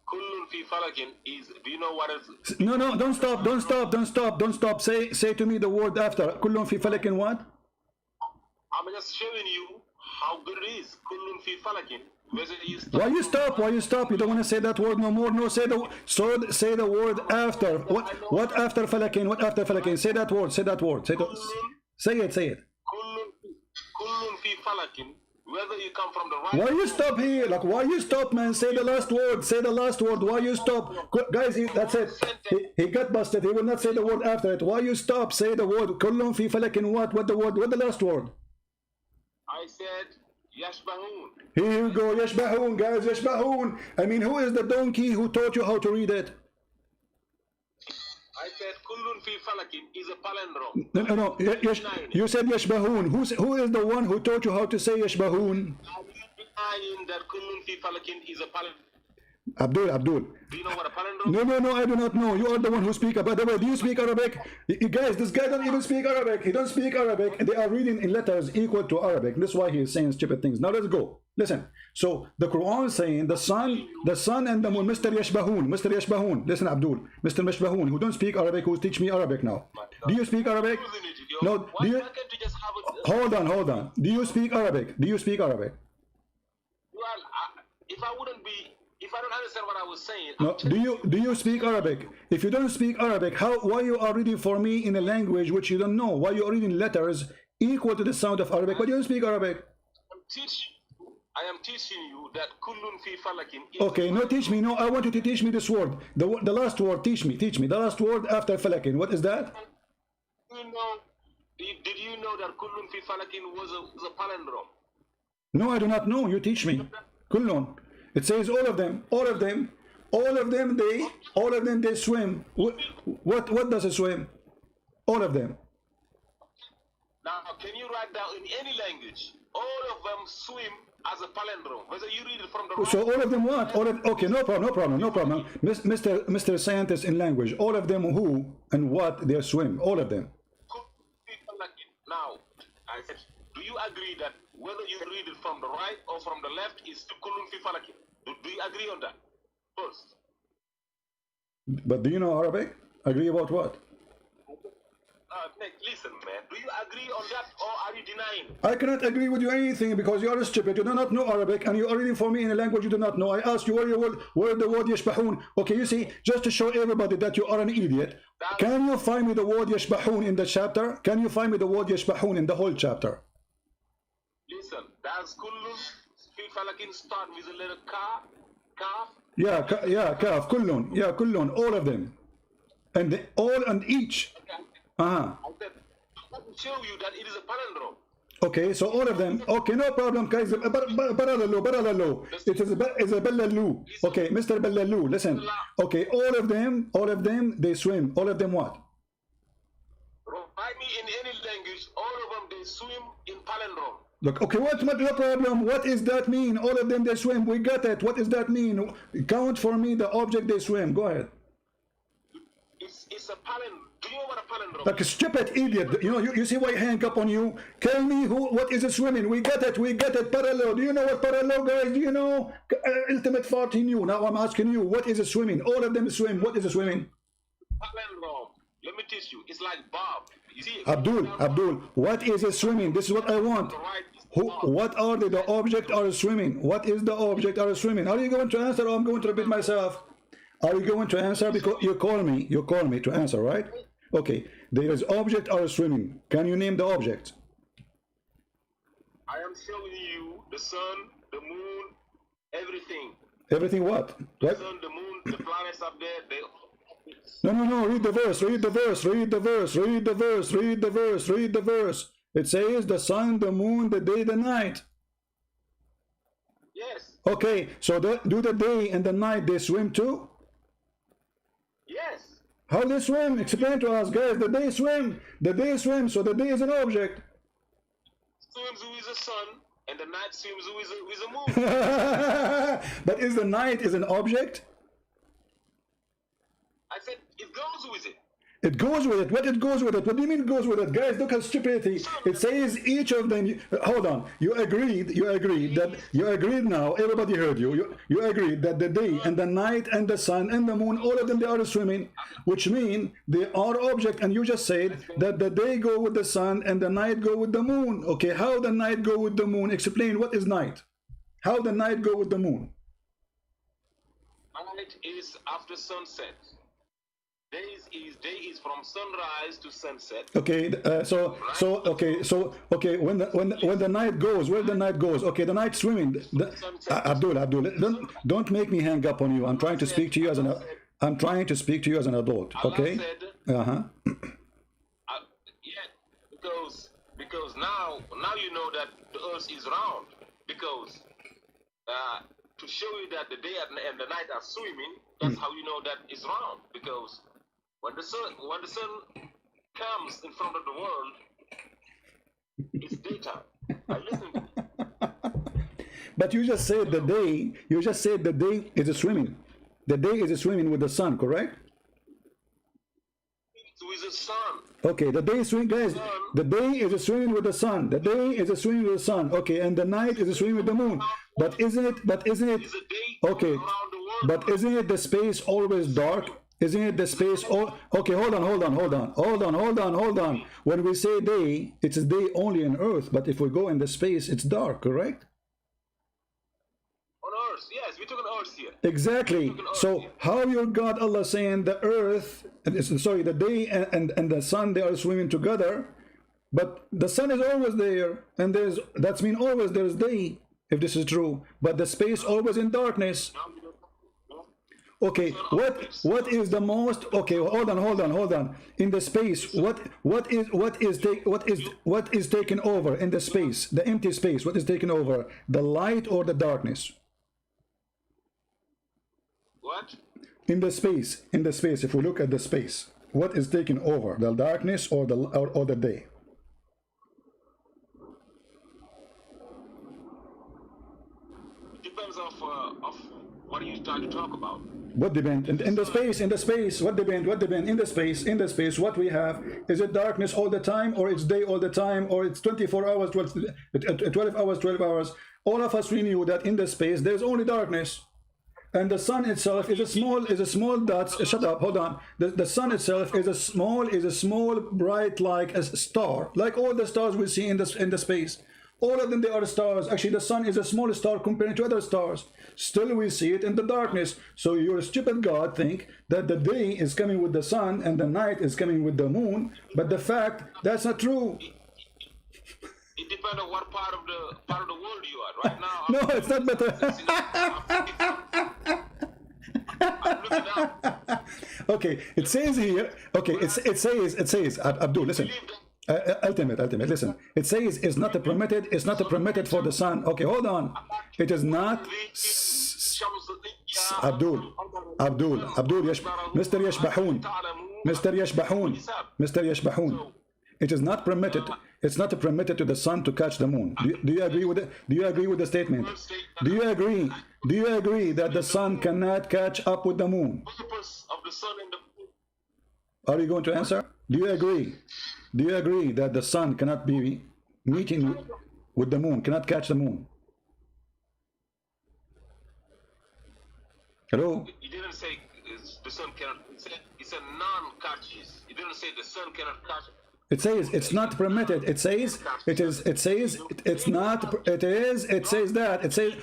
kullun fi falakin is. Do you know what is? No, don't stop. Say to me the word after. كلهم في فلك what? I'm just showing you how good it is. Kullun fi falakin. Whether you stop. Why you stop? Why you stop? You don't want to say that word no more. No, say the word after. What after falakin? What after falakin? Say that word. Say that word. Say it. Kullun fi falakin. Whether you come from the right. Why you stop here? Like why you stop, man? Say the last word. Say the last word. Why you stop? Guys, that's it. He got busted. He will not say the word after it. Why you stop? Say the word. Kullun fi falakin what? What the word? What the last word? I said yashbahun. Here you go. Yashbahun, guys. Yashbahun. I mean, who is the donkey who taught you how to read it? I said kullun fi falakin is a palindrome. No. You said Yashbahun. Who is the one who taught you how to say Yashbahun? Are you denying that kullun fi falakin is a palindrome? Abdul. Do you know what a palindrome? No, I do not know. You are the one who speak. By the way, do you speak Arabic? You guys, this guy don't even speak Arabic. He don't speak Arabic, and they are reading in letters equal to Arabic. This is why he is saying stupid things. Now let's go. Listen. So the Quran is saying the sun and the moon. Mr. Yashbahun. Listen, Abdul. Mr. Yashbahun, who don't speak Arabic, who teach me Arabic now. Do you speak Arabic? No. Why can't you just have a? Hold on. Do you speak Arabic? Well, if I don't understand what I was saying. No, do you speak Arabic? If you don't speak Arabic, why you are reading for me in a language which you don't know? Why you are reading letters equal to the sound of Arabic, but you don't speak Arabic? I am teaching you that kullun fi falakin is. Okay, no, teach me. No, I want you to teach me this word. The last word. Teach me. The last word after falakin. What is that? Did you know that kullun fi falakin was a palindrome? No, I do not know. You teach me. Kullun. It says all of them. They swim. What does it swim? All of them. Now, can you write down in any language? All of them swim as a palindrome. Whether you read it from the right. So all of them what? Okay, no problem. Mr. Scientist in language. All of them who and what they swim. All of them. Now, I said, do you agree that whether you read it from the right or from the left is kullun fi falakin? Do you agree on that? First. But do you know Arabic? Agree about what? Nick, listen, man. Do you agree on that or are you denying? I cannot agree with you anything because you are stupid. You do not know Arabic and you are reading for me in a language you do not know. I asked you where the word yashbahun. Okay, you see, just to show everybody that you are an idiot. Can you find me the word yashbahun in the chapter? Can you find me the word yashbahun in the whole chapter? Listen, does kullun fi falakin start with the letter kaf? Yeah, kaf, kullun. Yeah, kullun, all of them. and all and each. Uh-huh. I said, I can show you that it is a palindrome. Okay, so all of them. Okay, no problem, guys. Baralalu. It is a Bellalu. Okay, Mr. Bellalu, listen. Okay, all of them, they swim. All of them what? Write me in any language, all of them, they swim in palindrome. Look, okay, what the problem? What does that mean? All of them, they swim. We got it. What does that mean? Count for me the object they swim. Go ahead. It's a palindrome. Do you know what a palindrome Like a is? stupid idiot. You know, you see why I hang up on you? Tell me what is it swimming? We got it. Parallel. Do you know what parallel, guys? Do you know? Ultimate fart in you. Now I'm asking you, what is it swimming? All of them swim. What is it swimming? Palindrome. Let me teach you. It's like Bob. You see, Abdul, what is it swimming? This is what I want. What are the object are swimming? What is the object are swimming? Are you going to answer or I'm going to repeat myself? Are you going to answer? Because you call me to answer, right? Okay, there is object are swimming. Can you name the object? I am showing you the sun, the moon, everything. Everything what? The Right? sun, the moon, the planets up there, they... No, read the verse, read the verse. It says the sun, the moon, the day, the night. Yes, Okay, so do the day and the night they swim too? yes. How they swim? Explain to us, guys. The day swim, so the day is an object. Swims with the sun, and the night swims with the moon. But is the night is an object? I said, it goes with it. It goes with it. What it goes with it? What do you mean it goes with it? Guys, look at stupidity. It says each of them. Hold on. You agreed now. Everybody heard you. You agreed that the day and the night and the sun and the moon, all of them, they are swimming, which mean they are object. And you just said that the day go with the sun and the night go with the moon. Okay, how the night go with the moon? Explain what is night. How the night go with the moon? Night is after sunset. Day is from sunrise to sunset. Okay, okay. When the night goes, where the night goes? Okay, the night swimming. Abdul, don't make me hang up on you. I'm trying to speak to you as an adult. Okay. Yeah, because now you know that the earth is round. Because to show you that the day and the night are swimming, that's how you know that it's round. Because when the sun comes in front of the world, it's daytime. I listen to you. But you just said the day. You just said the day is a swimming. The day is a swimming with the sun, correct? It's with the sun. Okay, the day swim, guys. The day is a swimming with the sun. The day is a swimming with the sun. Okay, and the night is a swimming with the moon. But isn't it? It's a day Okay, around the world. but isn't it the space always dark? Isn't it the space all okay, hold on. When we say day, it's a day only on earth, but if we go in the space, it's dark, correct? On earth, yes, we're talking earth here. Exactly. So how your God Allah saying the earth, the day and the sun, they are swimming together, but the sun is always there, and that's mean always there's day, if this is true, but the space always in darkness. Okay, what is the most? Okay, hold on. In the space, what is taken over in the space, the empty space? What is taken over, the light or the darkness? What? In the space. If we look at the space, what is taken over, the darkness or the day? It depends of what are you trying to talk about. What depend in the space? What depend in the space? What we have, is it darkness all the time, or it's day all the time, or it's 24 hours, 12 hours? All of us, we knew that in the space there's only darkness, and the sun itself is a small dot. Shut up, hold on. The sun itself is a small bright, like a star, like all the stars we see in the space. All of them, they are stars. Actually, the sun is a small star compared to other stars. Still, we see it in the darkness. So your stupid God think that the day is coming with the sun and the night is coming with the moon. But the fact, that's not true. It depends on what part of the world you are right now. No, it's not better. I'm looking up. Okay, it says here. Okay, it says. Abdul, listen. Ultimate. Listen. It says it's not permitted. It's not permitted for the sun. Okay, hold on. It is not. Abdul, Mr. Yashbahun. It is not permitted. It's not permitted to the sun to catch the moon. Do you agree with it? Do you agree with the statement? Do you agree? Do you agree that the sun cannot catch up with the moon? Purpose of the sun and the moon. Are you going to answer? Do you agree? Do you agree that the sun cannot be meeting with the moon, cannot catch the moon? Hello? You didn't say the sun cannot. It's a non-catches. You didn't say the sun cannot catch. It says it's not permitted. It says it is. It says it's not. It is. It says that. It says.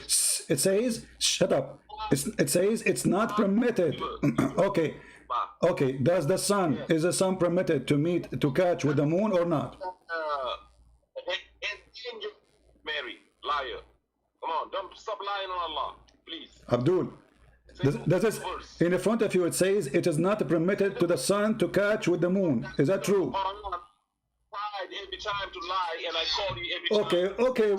It says. Shut up. It says it's not permitted. Okay. Okay. Does the sun? Is the sun permitted to meet to catch with the moon or not? Mary, liar. Come on, don't stop lying on Allah, please. Abdul. Does this, in the front of you it says it is not permitted to the sun to catch with the moon. Is that true? Every time to lie, and I call you every time. Okay.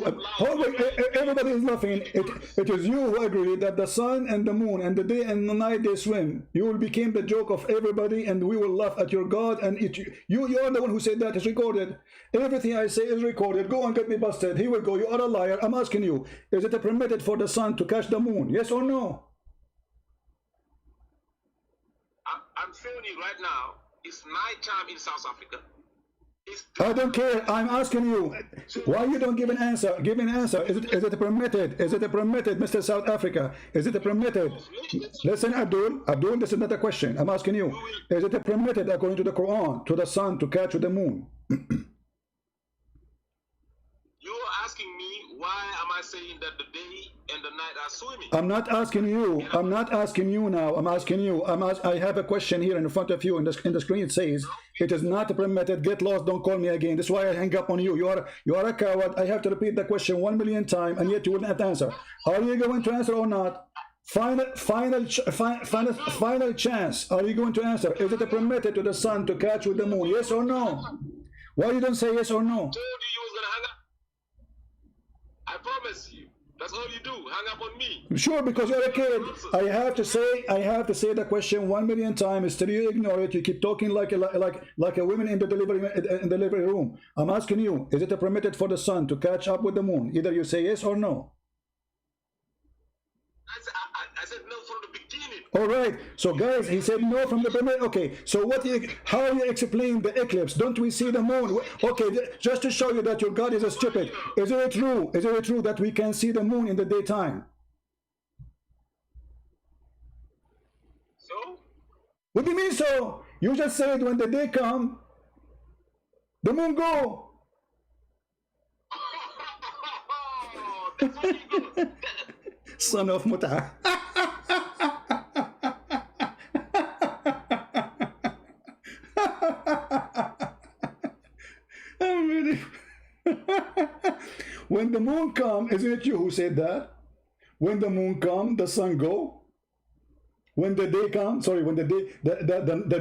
Everybody is laughing. It is you who agree that the sun and the moon and the day and the night they swim. You will become the joke of everybody, and we will laugh at your God. And you are the one who said that. It's recorded. Everything I say is recorded. Go and get me busted. Here we go. You are a liar. I'm asking you: is it permitted for the sun to catch the moon? Yes or no? I'm showing you right now. It's night time in South Africa. I don't care. I'm asking you. Why you don't give an answer? Give an answer. Is it permitted? Is it permitted, Mr. South Africa? Is it permitted? Listen, Abdul. Abdul, this is not a question. I'm asking you. Is it permitted according to the Quran to the sun to catch with the moon? You're asking me why am I saying that the day and the night are swimming? I'm not asking you. I'm not asking you now. I'm asking you. I have a question here in front of you. In the screen it says it is not permitted. Get lost. Don't call me again. This is why I hang up on you. You are a coward. I have to repeat the question 1 million times, and yet you will not answer. Are you going to answer or not? Final chance. Are you going to answer? Is it permitted to the sun to catch with the moon? Yes or no? Why you don't say yes or no? I told you was gonna hang up. I promise you. That's all you do. Hang up on me. Sure, because you're a kid. I have to say the question 1 million times. Still you ignore it. You keep talking like a woman in the delivery room. I'm asking you: is it permitted for the sun to catch up with the moon? Either you say yes or no. I said no from the beginning. All right. So guys, he said no from the beginning. Okay. So how you explain the eclipse? Don't we see the moon? Okay. Just to show you that your God is a stupid. Is it true? Is it true that we can see the moon in the daytime? So? What do you mean so? You just said when the day come, the moon go. That's what you do. Son of Mut'a. I'm really... When the moon come, isn't it you who said that? When the moon come, the sun go. When the day come, sorry, when the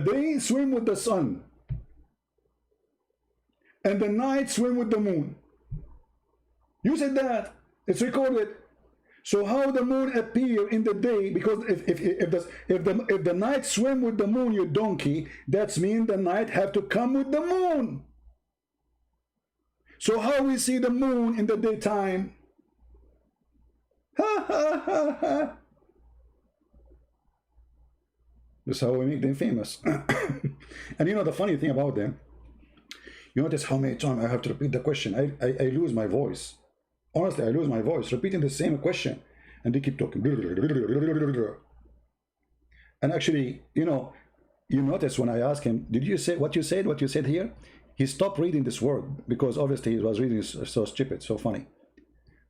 day swim with the sun, and the night swim with the moon. You said that. It's recorded. So how the moon appear in the day? Because if the night swim with the moon, you donkey, that's mean the night have to come with the moon. So how we see the moon in the daytime? Ha ha ha ha. That's how we make them famous. And you know the funny thing about them, you notice how many times I have to repeat the question. I lose my voice. Honestly, I lose my voice repeating the same question, and they keep talking. And actually, you notice when I ask him, did you say what you said? What you said here? He stopped reading this word because obviously he was reading so stupid, so funny.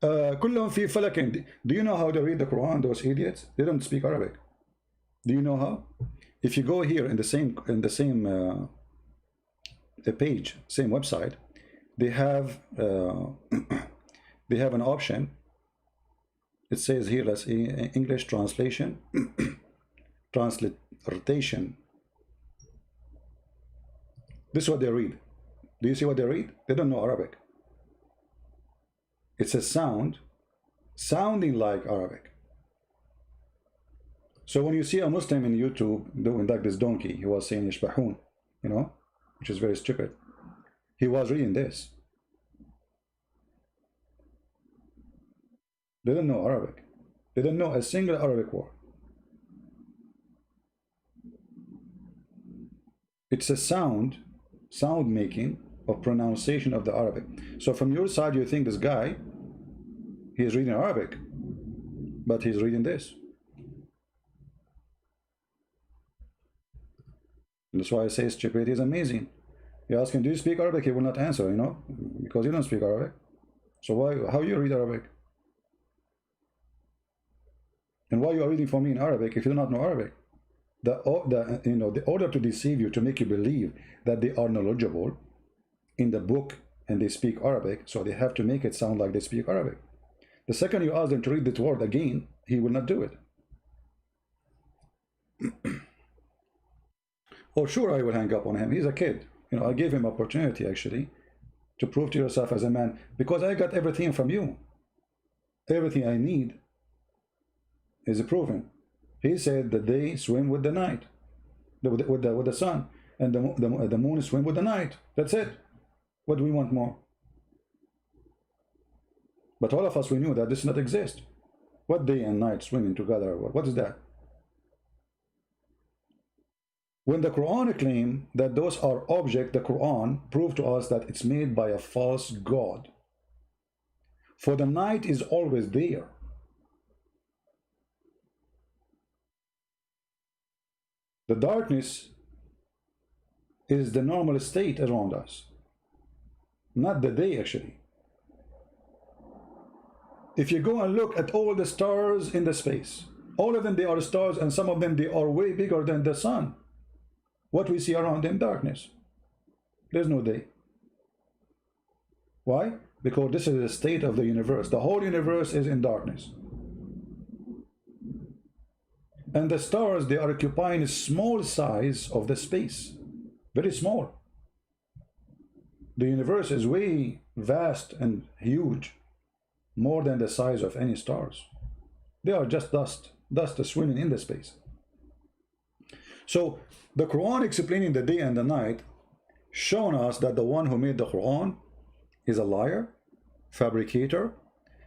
كلهم في فلك. Do you know how to read the Quran? Those idiots. They don't speak Arabic. Do you know how? If you go here in the same the page, same website, they have they have an option. It says here, let's see, English translation. transliteration. This is what they read. Do you see what they read? They don't know Arabic. It's a sound sounding like Arabic. So when you see a Muslim in YouTube doing like this donkey, he was saying Yashbahun, you know, which is very stupid. He was reading this. They don't know Arabic. They don't know a single Arabic word. It's a sound making of pronunciation of the Arabic. So from your side, you think this guy, he's reading Arabic, but he's reading this. And that's why I say stupidity is amazing. You ask him, do you speak Arabic? He will not answer, you know, because you don't speak Arabic. So how you read Arabic? And why you are reading for me in Arabic if you do not know Arabic? The order to deceive you, to make you believe that they are knowledgeable in the book and they speak Arabic, so they have to make it sound like they speak Arabic. The second you ask them to read this word again, he will not do it. Oh, sure, I will hang up on him. He's a kid. You know, I gave him opportunity actually to prove to yourself as a man, because I got everything from you. Everything I need is proven. He said that they swim with the night, with the sun, and the moon swim with the night. That's it. What do we want more? But all of us, we knew that this does not exist. What day and night swimming together? What is that? When the Quran claims that those are objects, the Quran proved to us that it's made by a false god. For the night is always there. The darkness is the normal state around us, not the day actually. If you go and look at all the stars in the space, all of them, they are stars, and some of them, they are way bigger than the sun. What we see around them, darkness. There's no day. Why? Because this is the state of the universe. The whole universe is in darkness. And the stars, they are occupying a small size of the space. Very small. The universe is way vast and huge. More than the size of any stars. They are just dust. Dust is swimming in the space. So the Quran explaining the day and the night, showing us that the one who made the Quran is a liar, fabricator,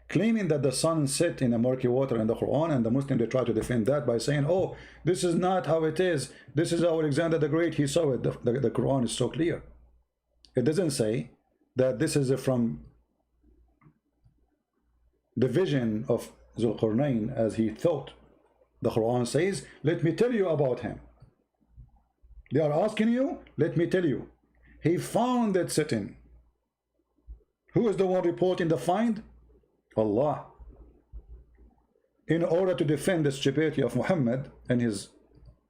claiming that the sun set in a murky water in the Quran, and the Muslim, they try to defend that by saying, oh, this is not how it is. This is how Alexander the Great, he saw it. The Quran is so clear. It doesn't say that this is from the vision of Zulqarnain as he thought. The Quran says, let me tell you about him. They are asking you, let me tell you. He found that sitting. Who is the one reporting the find? Allah. In order to defend the stupidity of Muhammad and his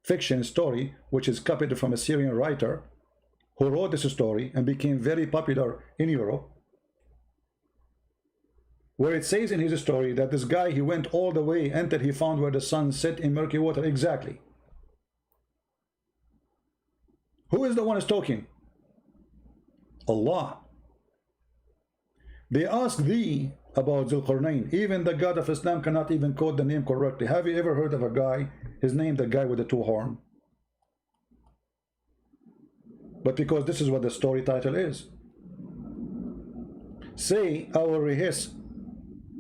fiction story, which is copied from a Syrian writer who wrote this story and became very popular in Europe, where it says in his story that this guy, he went all the way until he found where the sun set in murky water. Exactly. Who is the one who's talking? Allah. They ask thee about Zulqarnain. Even the God of Islam cannot even quote the name correctly. Have you ever heard of a guy, his name, the guy with the two horns? But because this is what the story title is. Say, I will rehearse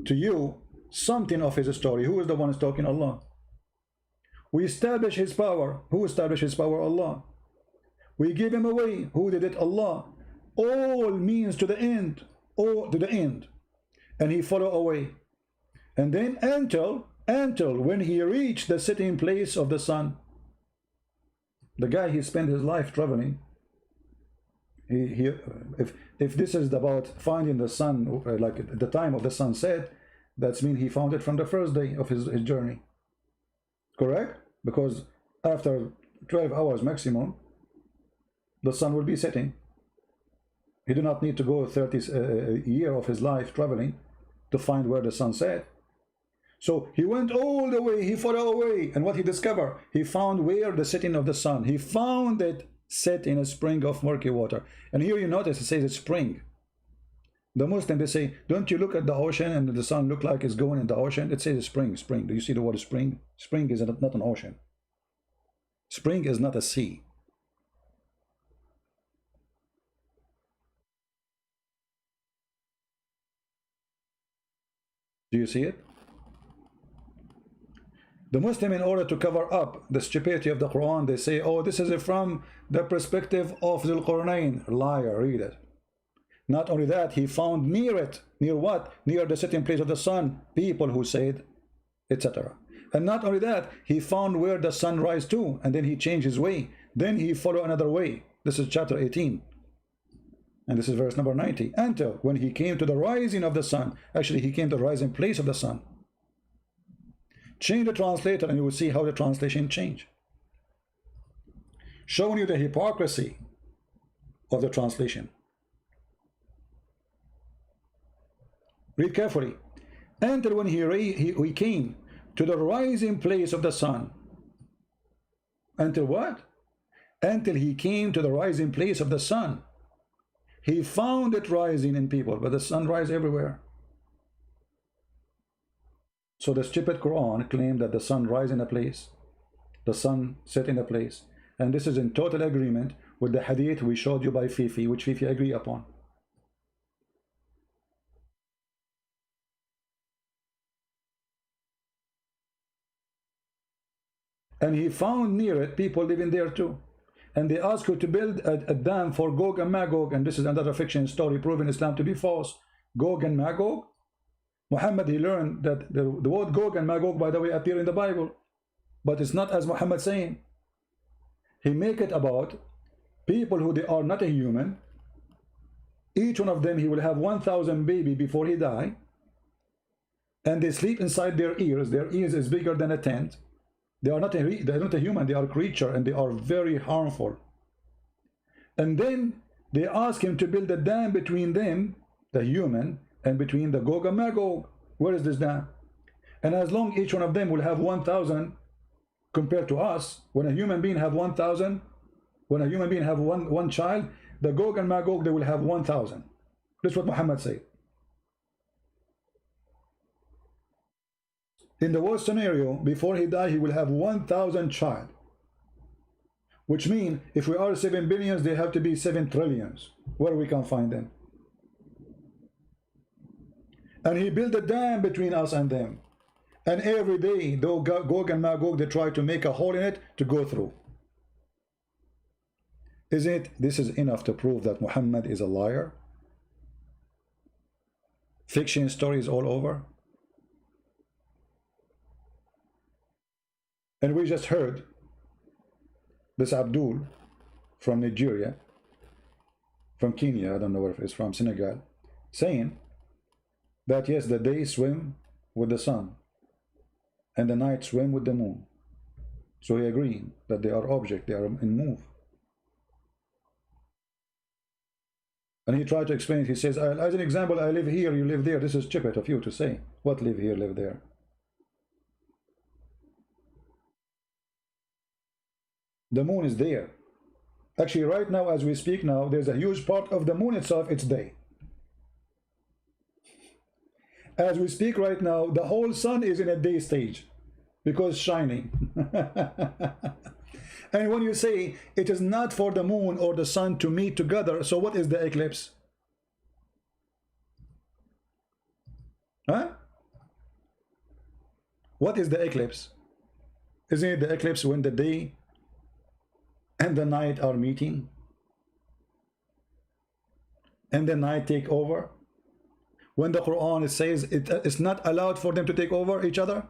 to you something of his story. Who is the one who's talking? Allah. We establish his power. Who established his power? Allah. We give him away. Who did it? Allah. All means to the end. All to the end. And he follow away. And then until when he reached the sitting place of the sun. The guy, he spent his life traveling. If this is about finding the sun, like at the time of the sunset, that's mean he found it from the first day of his journey. Correct? Because after 12 hours maximum, the sun will be setting. He do not need to go 30 year of his life traveling to find where the sun set. So he went all the way, he followed away, and what he discovered? He found where the setting of the sun. He found it set in a spring of murky water. And here you notice it says it's spring. The Muslim, they say, don't you look at the ocean and the sun look like it's going in the ocean? It says spring, spring. Do you see the word spring? Spring is not an ocean. Spring is not a sea. Do you see it? The Muslim, in order to cover up the stupidity of the Quran, they say, oh, this is from the perspective of Dhul Qarnayn. Liar, read it. Not only that, he found near it, near what? Near the setting place of the sun, people who said, etc. And not only that, he found where the sun rise to, and then he changed his way. Then he followed another way. This is chapter 18. And this is verse number 90. Until when he came to the rising of the sun, actually he came to the rising place of the sun. Change the translator and you will see how the translation changed. Showing you the hypocrisy of the translation. Read carefully. Until when he came to the rising place of the sun. Until what? Until he came to the rising place of the sun. He found it rising in people, but the sun rises everywhere. So the stupid Quran claimed that the sun rises in a place, the sun set in a place, and this is in total agreement with the hadith we showed you by Fifi, which Fifi agree upon. And he found near it people living there too. And they asked you to build a dam for Gog and Magog, and this is another fiction story proving Islam to be false. Gog and Magog. Muhammad, he learned that the word Gog and Magog, by the way, appear in the Bible, but it's not as Muhammad saying. He make it about people who they are not a human. Each one of them, he will have 1,000 baby before he die, and they sleep inside their ears. Their ears is bigger than a tent. They're not a human, they are a creature, and they are very harmful. And then they ask him to build a dam between them, the human, and between the Gog and Magog. Where is this dam? And as long each one of them will have 1,000 compared to us, when a human being have 1,000, when a human being have one child, the Gog and Magog, they will have 1,000. That's what Muhammad said. In the worst scenario, before he die, he will have 1,000 child. Which means, if we are 7 billions, they have to be 7 trillions. Where we can find them? And he built a dam between us and them. And every day, though Gog and Magog, they try to make a hole in it to go through. Isn't it? This is enough to prove that Muhammad is a liar. Fiction stories all over. And we just heard this Abdul from Nigeria, from Kenya, I don't know where it's from, Senegal, saying that yes, the day swim with the sun and the night swim with the moon. So he agreeing that they are object, they are in move. And he tried to explain it. He says, as an example, I live here, you live there. This is stupid of you to say. What live here, live there? The moon is there. Actually, right now, as we speak now, there's a huge part of the moon itself, it's day. As we speak right now, the whole sun is in a day stage because shining. And when you say it is not for the moon or the sun to meet together, so what is the eclipse? Huh? What is the eclipse? Isn't it the eclipse when the day and the night are meeting? And the night take over? When the Quran says it's not allowed for them to take over each other?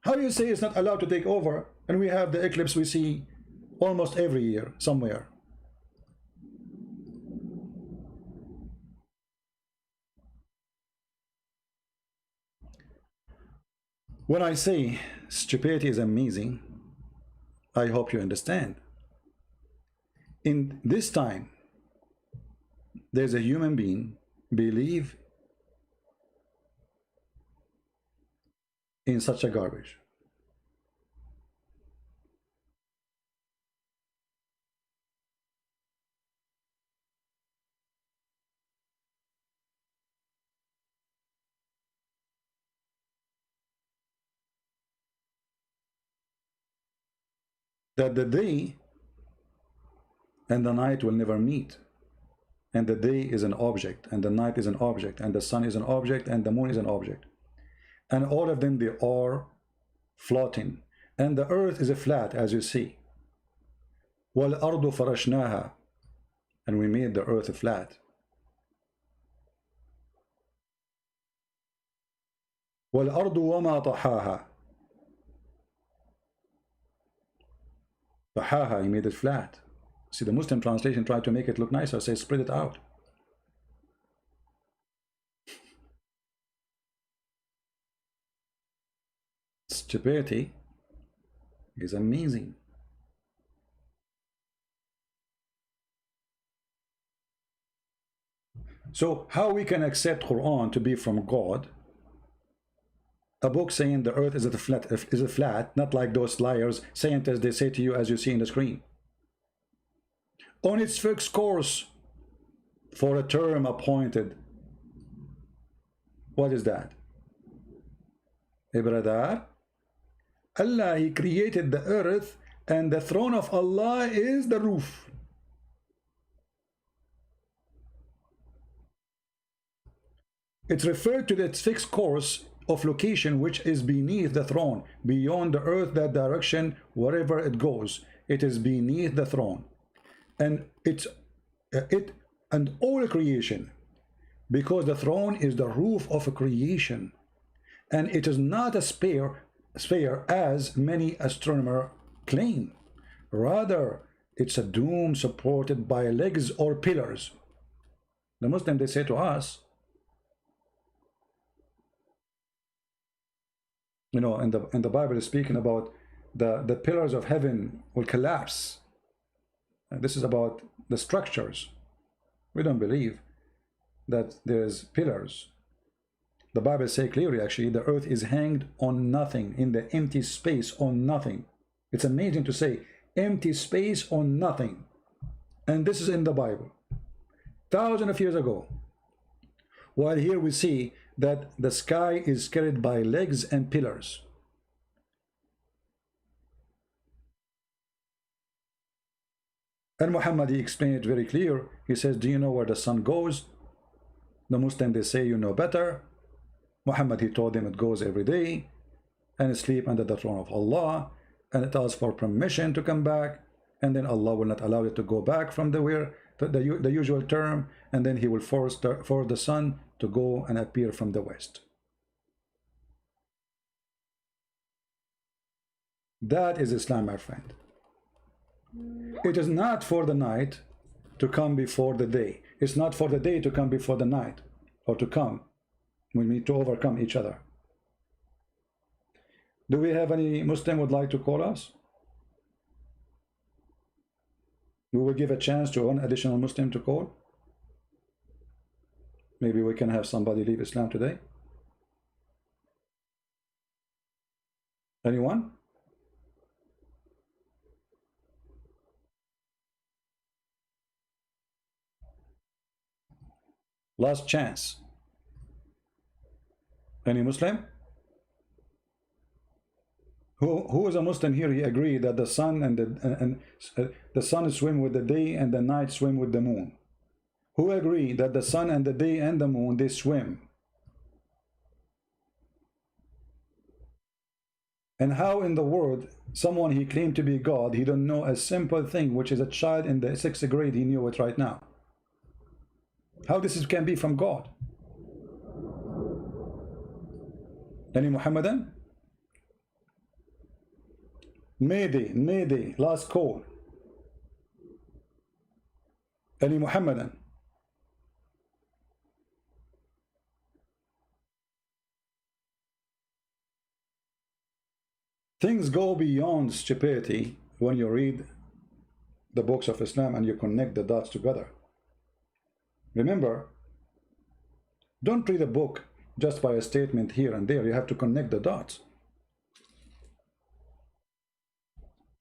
How do you say it's not allowed to take over? And we have the eclipse we see almost every year somewhere. When I say stupidity is amazing, I hope you understand. In this time, there's a human being believe in such a garbage? That the day and the night will never meet, and the day is an object, and the night is an object, and the sun is an object, and the moon is an object, and all of them, they are floating, and the earth is a flat, as you see. وَالْأَرْضُ فَرَشْنَاهَا, and we made the earth flat. وَالْأَرْضُ وَمَا طَحَاهَا, طَحَاهَا, he made it flat. See, the Muslim translation tried to make it look nicer, say spread it out. Stupidity is amazing. So how we can accept Quran to be from God, a book saying the earth is a flat, not like those liars, scientists, they say to you as you see in the screen. On its fixed course for a term appointed. What is that? Brother, Allah, he created the earth, and the throne of Allah is the roof. It's referred to its fixed course of location, which is beneath the throne, beyond the earth, that direction, wherever it goes, it is beneath the throne. And it and all creation, because the throne is the roof of creation, and it is not a sphere as many astronomers claim. Rather, it's a dome supported by legs or pillars. The Muslim, they say to us, you know, and the Bible is speaking about the pillars of heaven will collapse. This is about the structures. We don't believe that there's pillars. The Bible says clearly, actually, the earth is hanged on nothing, in the empty space on nothing. It's amazing to say empty space on nothing. And this is in the Bible, thousands of years ago. While here we see that the sky is carried by legs and pillars. And Muhammad, he explained it very clear. He says, do you know where the sun goes? The Muslim, they say, you know better. Muhammad, he told them it goes every day, and sleep under the throne of Allah, and it asks for permission to come back, and then Allah will not allow it to go back from the usual term, and then he will force the sun to go and appear from the west. That is Islam, my friend. It is not for the night to come before the day. It's not for the day to come before the night, or to come. We need to overcome each other. Do we have any Muslim would like to call us? We will give a chance to one additional Muslim to call. Maybe we can have somebody leave Islam today. Anyone? Last chance. Any Muslim? Who is a Muslim here? He agree that the sun and the sun swim with the day and the night swim with the moon. Who agree that the sun and the day and the moon, they swim? And how in the world someone he claimed to be God, he don't know a simple thing, which is a child in the 6th grade, he knew it right now. How this can be from God? Any Muhammadan? Mayday, last call. Any Muhammadan? Things go beyond stupidity when you read the books of Islam and you connect the dots together. Remember, don't read a book just by a statement here and there. You have to connect the dots.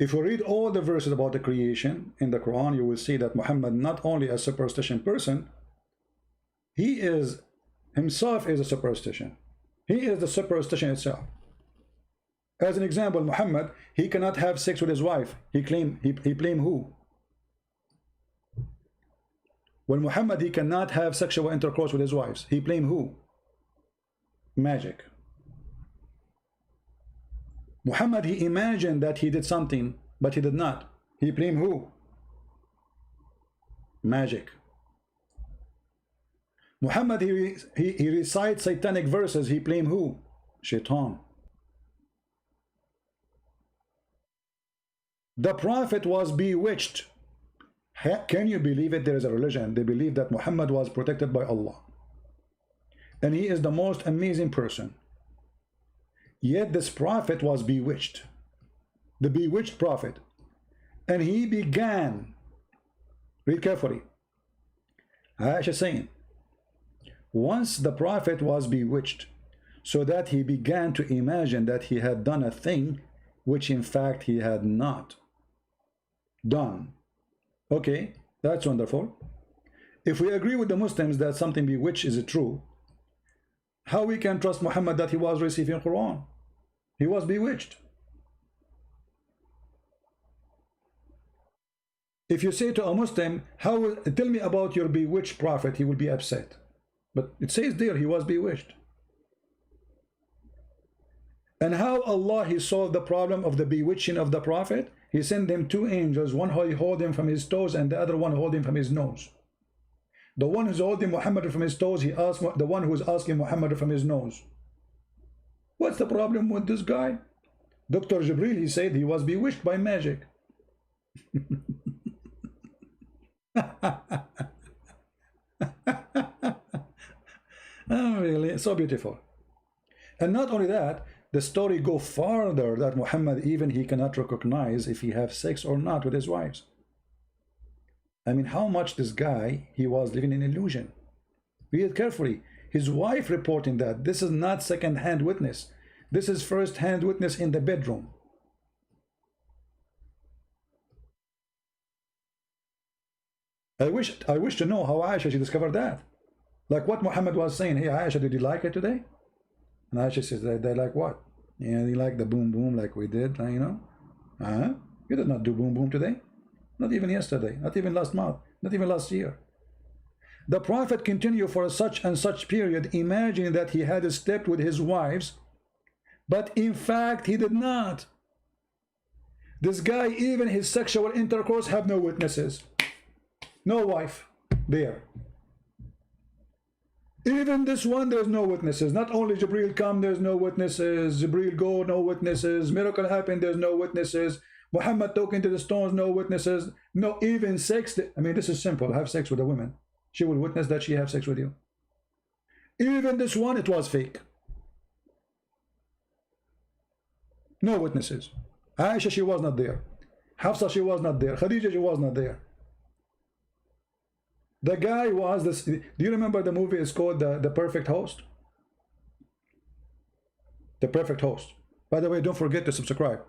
If you read all the verses about the creation in the Quran, you will see that Muhammad not only a superstition person, he is himself is a superstition. He is the superstition itself. As an example, Muhammad, he cannot have sex with his wife. He blame who? When Muhammad, he cannot have sexual intercourse with his wives, he blame who? Magic. Muhammad, he imagined that he did something, but he did not. He blame who? Magic. Muhammad, he recites satanic verses, he blame who? Shaitan. The Prophet was bewitched. Can you believe it? There is a religion, they believe that Muhammad was protected by Allah. And he is the most amazing person. Yet this prophet was bewitched. The bewitched prophet. And he began, read carefully, Aisha saying, once the prophet was bewitched, so that he began to imagine that he had done a thing which in fact he had not done. Okay, that's wonderful. If we agree with the Muslims that something bewitched is true, how we can trust Muhammad that he was receiving Quran? He was bewitched. If you say to a Muslim, tell me about your bewitched prophet, he will be upset. But it says there he was bewitched. And how Allah, he solved the problem of the bewitching of the prophet? He sent them two angels, one hold him from his toes and the other one hold him from his nose. The one who's holding Muhammad from his toes, he asked the one who's asking Muhammad from his nose. What's the problem with this guy? Dr. Jibril, he said he was bewitched by magic. Oh, really? So beautiful. And not only that, the story go farther that Muhammad, even he cannot recognize if he have sex or not with his wives. I mean, how much this guy, he was living in illusion. Read it carefully. His wife reporting that this is not second-hand witness. This is first-hand witness in the bedroom. I wish to know how Aisha, she discovered that. Like what Muhammad was saying, hey Aisha, did you like it today? And Aisha says, they like what? Yeah, they like the boom boom like we did, you know? You did not do boom boom today. Not even yesterday, not even last month, not even last year. The Prophet continued for such and such period, imagining that he had slept with his wives, but in fact he did not. This guy, even his sexual intercourse, have no witnesses. No wife there. Even this one, there's no witnesses. Not only Jibril come, there's no witnesses. Jibril go, no witnesses. Miracle happen, there's no witnesses. Muhammad talking to the stones, no witnesses. No, even sex. I mean, this is simple. Have sex with a woman. She will witness that she have sex with you. Even this one, it was fake. No witnesses. Aisha, she was not there. Hafsa, she was not there. Khadija, she was not there. The guy was this. Do you remember the movie is called the Perfect Host? The Perfect Host. By the way, don't forget to subscribe.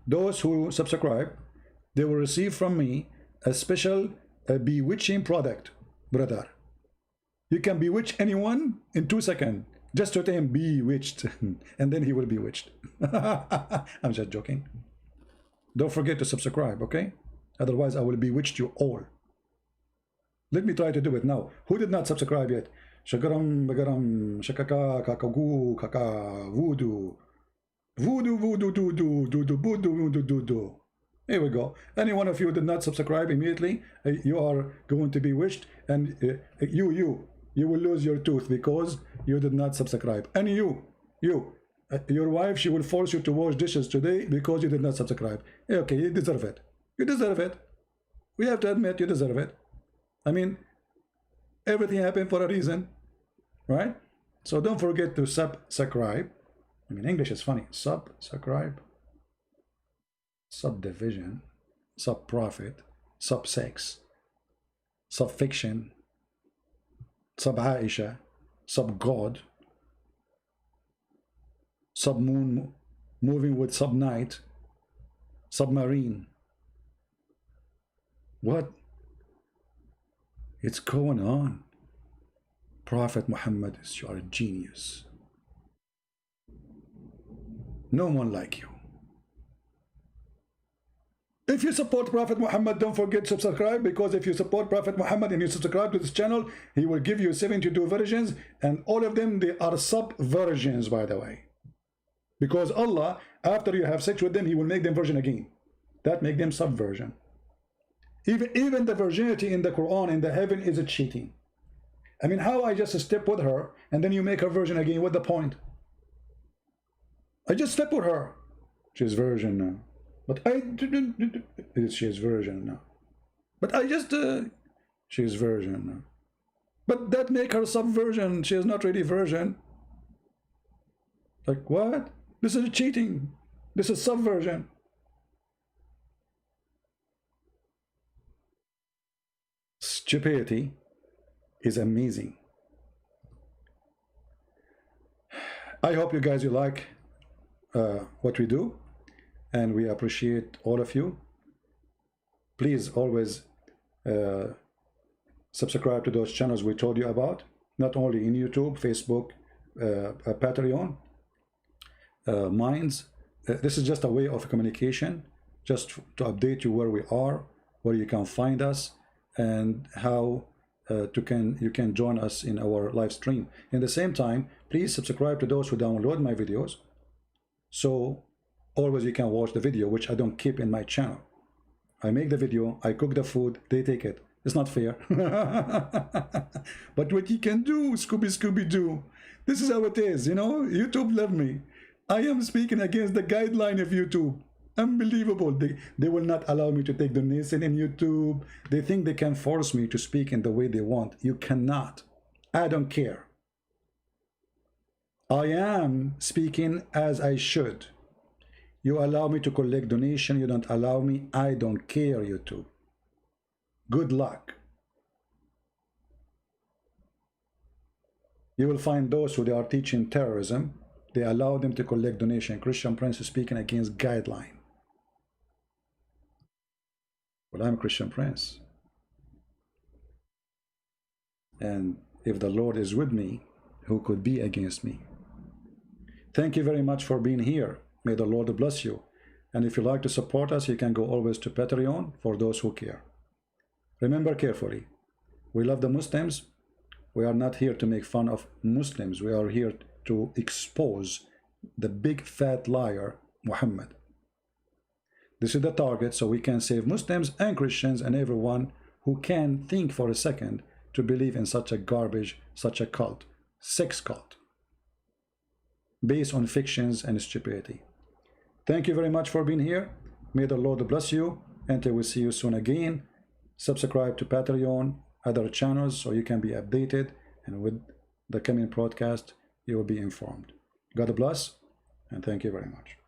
Those who subscribe, they will receive from me a special bewitching product, brother. You can bewitch anyone in 2 seconds. Just to tell him bewitched, and then he will be bewitched. I'm just joking. Don't forget to subscribe, okay? Otherwise, I will bewitch you all. Let me try to do it now. Who did not subscribe yet? Shagaram, bagaram, shakaka, kakagu, kaka, voodoo. Voodoo, voodoo, doo, doo, doo, doo, voodoo, doo, doo, doo. Here we go. Any one of you did not subscribe immediately, you are going to be wished, and you will lose your tooth because you did not subscribe. And your wife, she will force you to wash dishes today because you did not subscribe. Okay, you deserve it. You deserve it. We have to admit you deserve it. I mean, everything happened for a reason, right? So don't forget to subscribe. I mean, English is funny. Subscribe, subdivision, sub-profit, sub-sex, sub-fiction, sub-Aisha, sub-God, sub-moon moving with sub-night, submarine. What? It's going on. Prophet Muhammad, you are a genius. No one like you. If you support Prophet Muhammad, don't forget to subscribe, because if you support Prophet Muhammad and you subscribe to this channel, he will give you 72 versions, and all of them, they are sub-versions, by the way. Because Allah, after you have sex with them, he will make them virgin again. That make them sub-version. Even the virginity in the Quran, in the heaven, is a cheating. I mean, how I just step with her, and then you make her virgin again, what's the point? I just slept with her. She's virgin now. But I didn't. She's virgin now. But I just. She's virgin now. But that make her subversion. She is not really virgin. Like what? This is cheating. This is subversion. Stupidity is amazing. I hope you guys like what we do, and we appreciate all of you. Please always subscribe to those channels we told you about, not only in YouTube, Facebook, Patreon, Minds. This is just a way of communication, just to update you where we are, where you can find us, and how you can join us in our live stream. In the same time, please subscribe to those who download my videos, so always you can watch the video, which I don't keep in my channel. I make the video, I cook the food, they take it. It's not fair. But what you can do, Scooby-Doo, this is how it is, you know. YouTube love me. I am speaking against the guideline of YouTube. Unbelievable. They will not allow me to take donation in YouTube. They think they can force me to speak in the way they want. You cannot. I don't care. I am speaking as I should. You allow me to collect donation, you don't allow me, I don't care, YouTube. Good luck. You will find those who they are teaching terrorism, they allow them to collect donation. Christian Prince is speaking against guideline. Well, I'm Christian Prince. And if the Lord is with me, who could be against me? Thank you very much for being here. May the Lord bless you. And if you like to support us, you can go always to Patreon for those who care. Remember carefully, we love the Muslims. We are not here to make fun of Muslims. We are here to expose the big fat liar, Muhammad. This is the target, so we can save Muslims and Christians and everyone who can think for a second to believe in such a garbage, such a cult, sex cult, based on fictions and stupidity. Thank you very much for being here. May the Lord bless you. Until we see you soon again. Subscribe to Patreon, other channels, so you can be updated, and with the coming broadcast you will be informed. God bless, and thank you very much.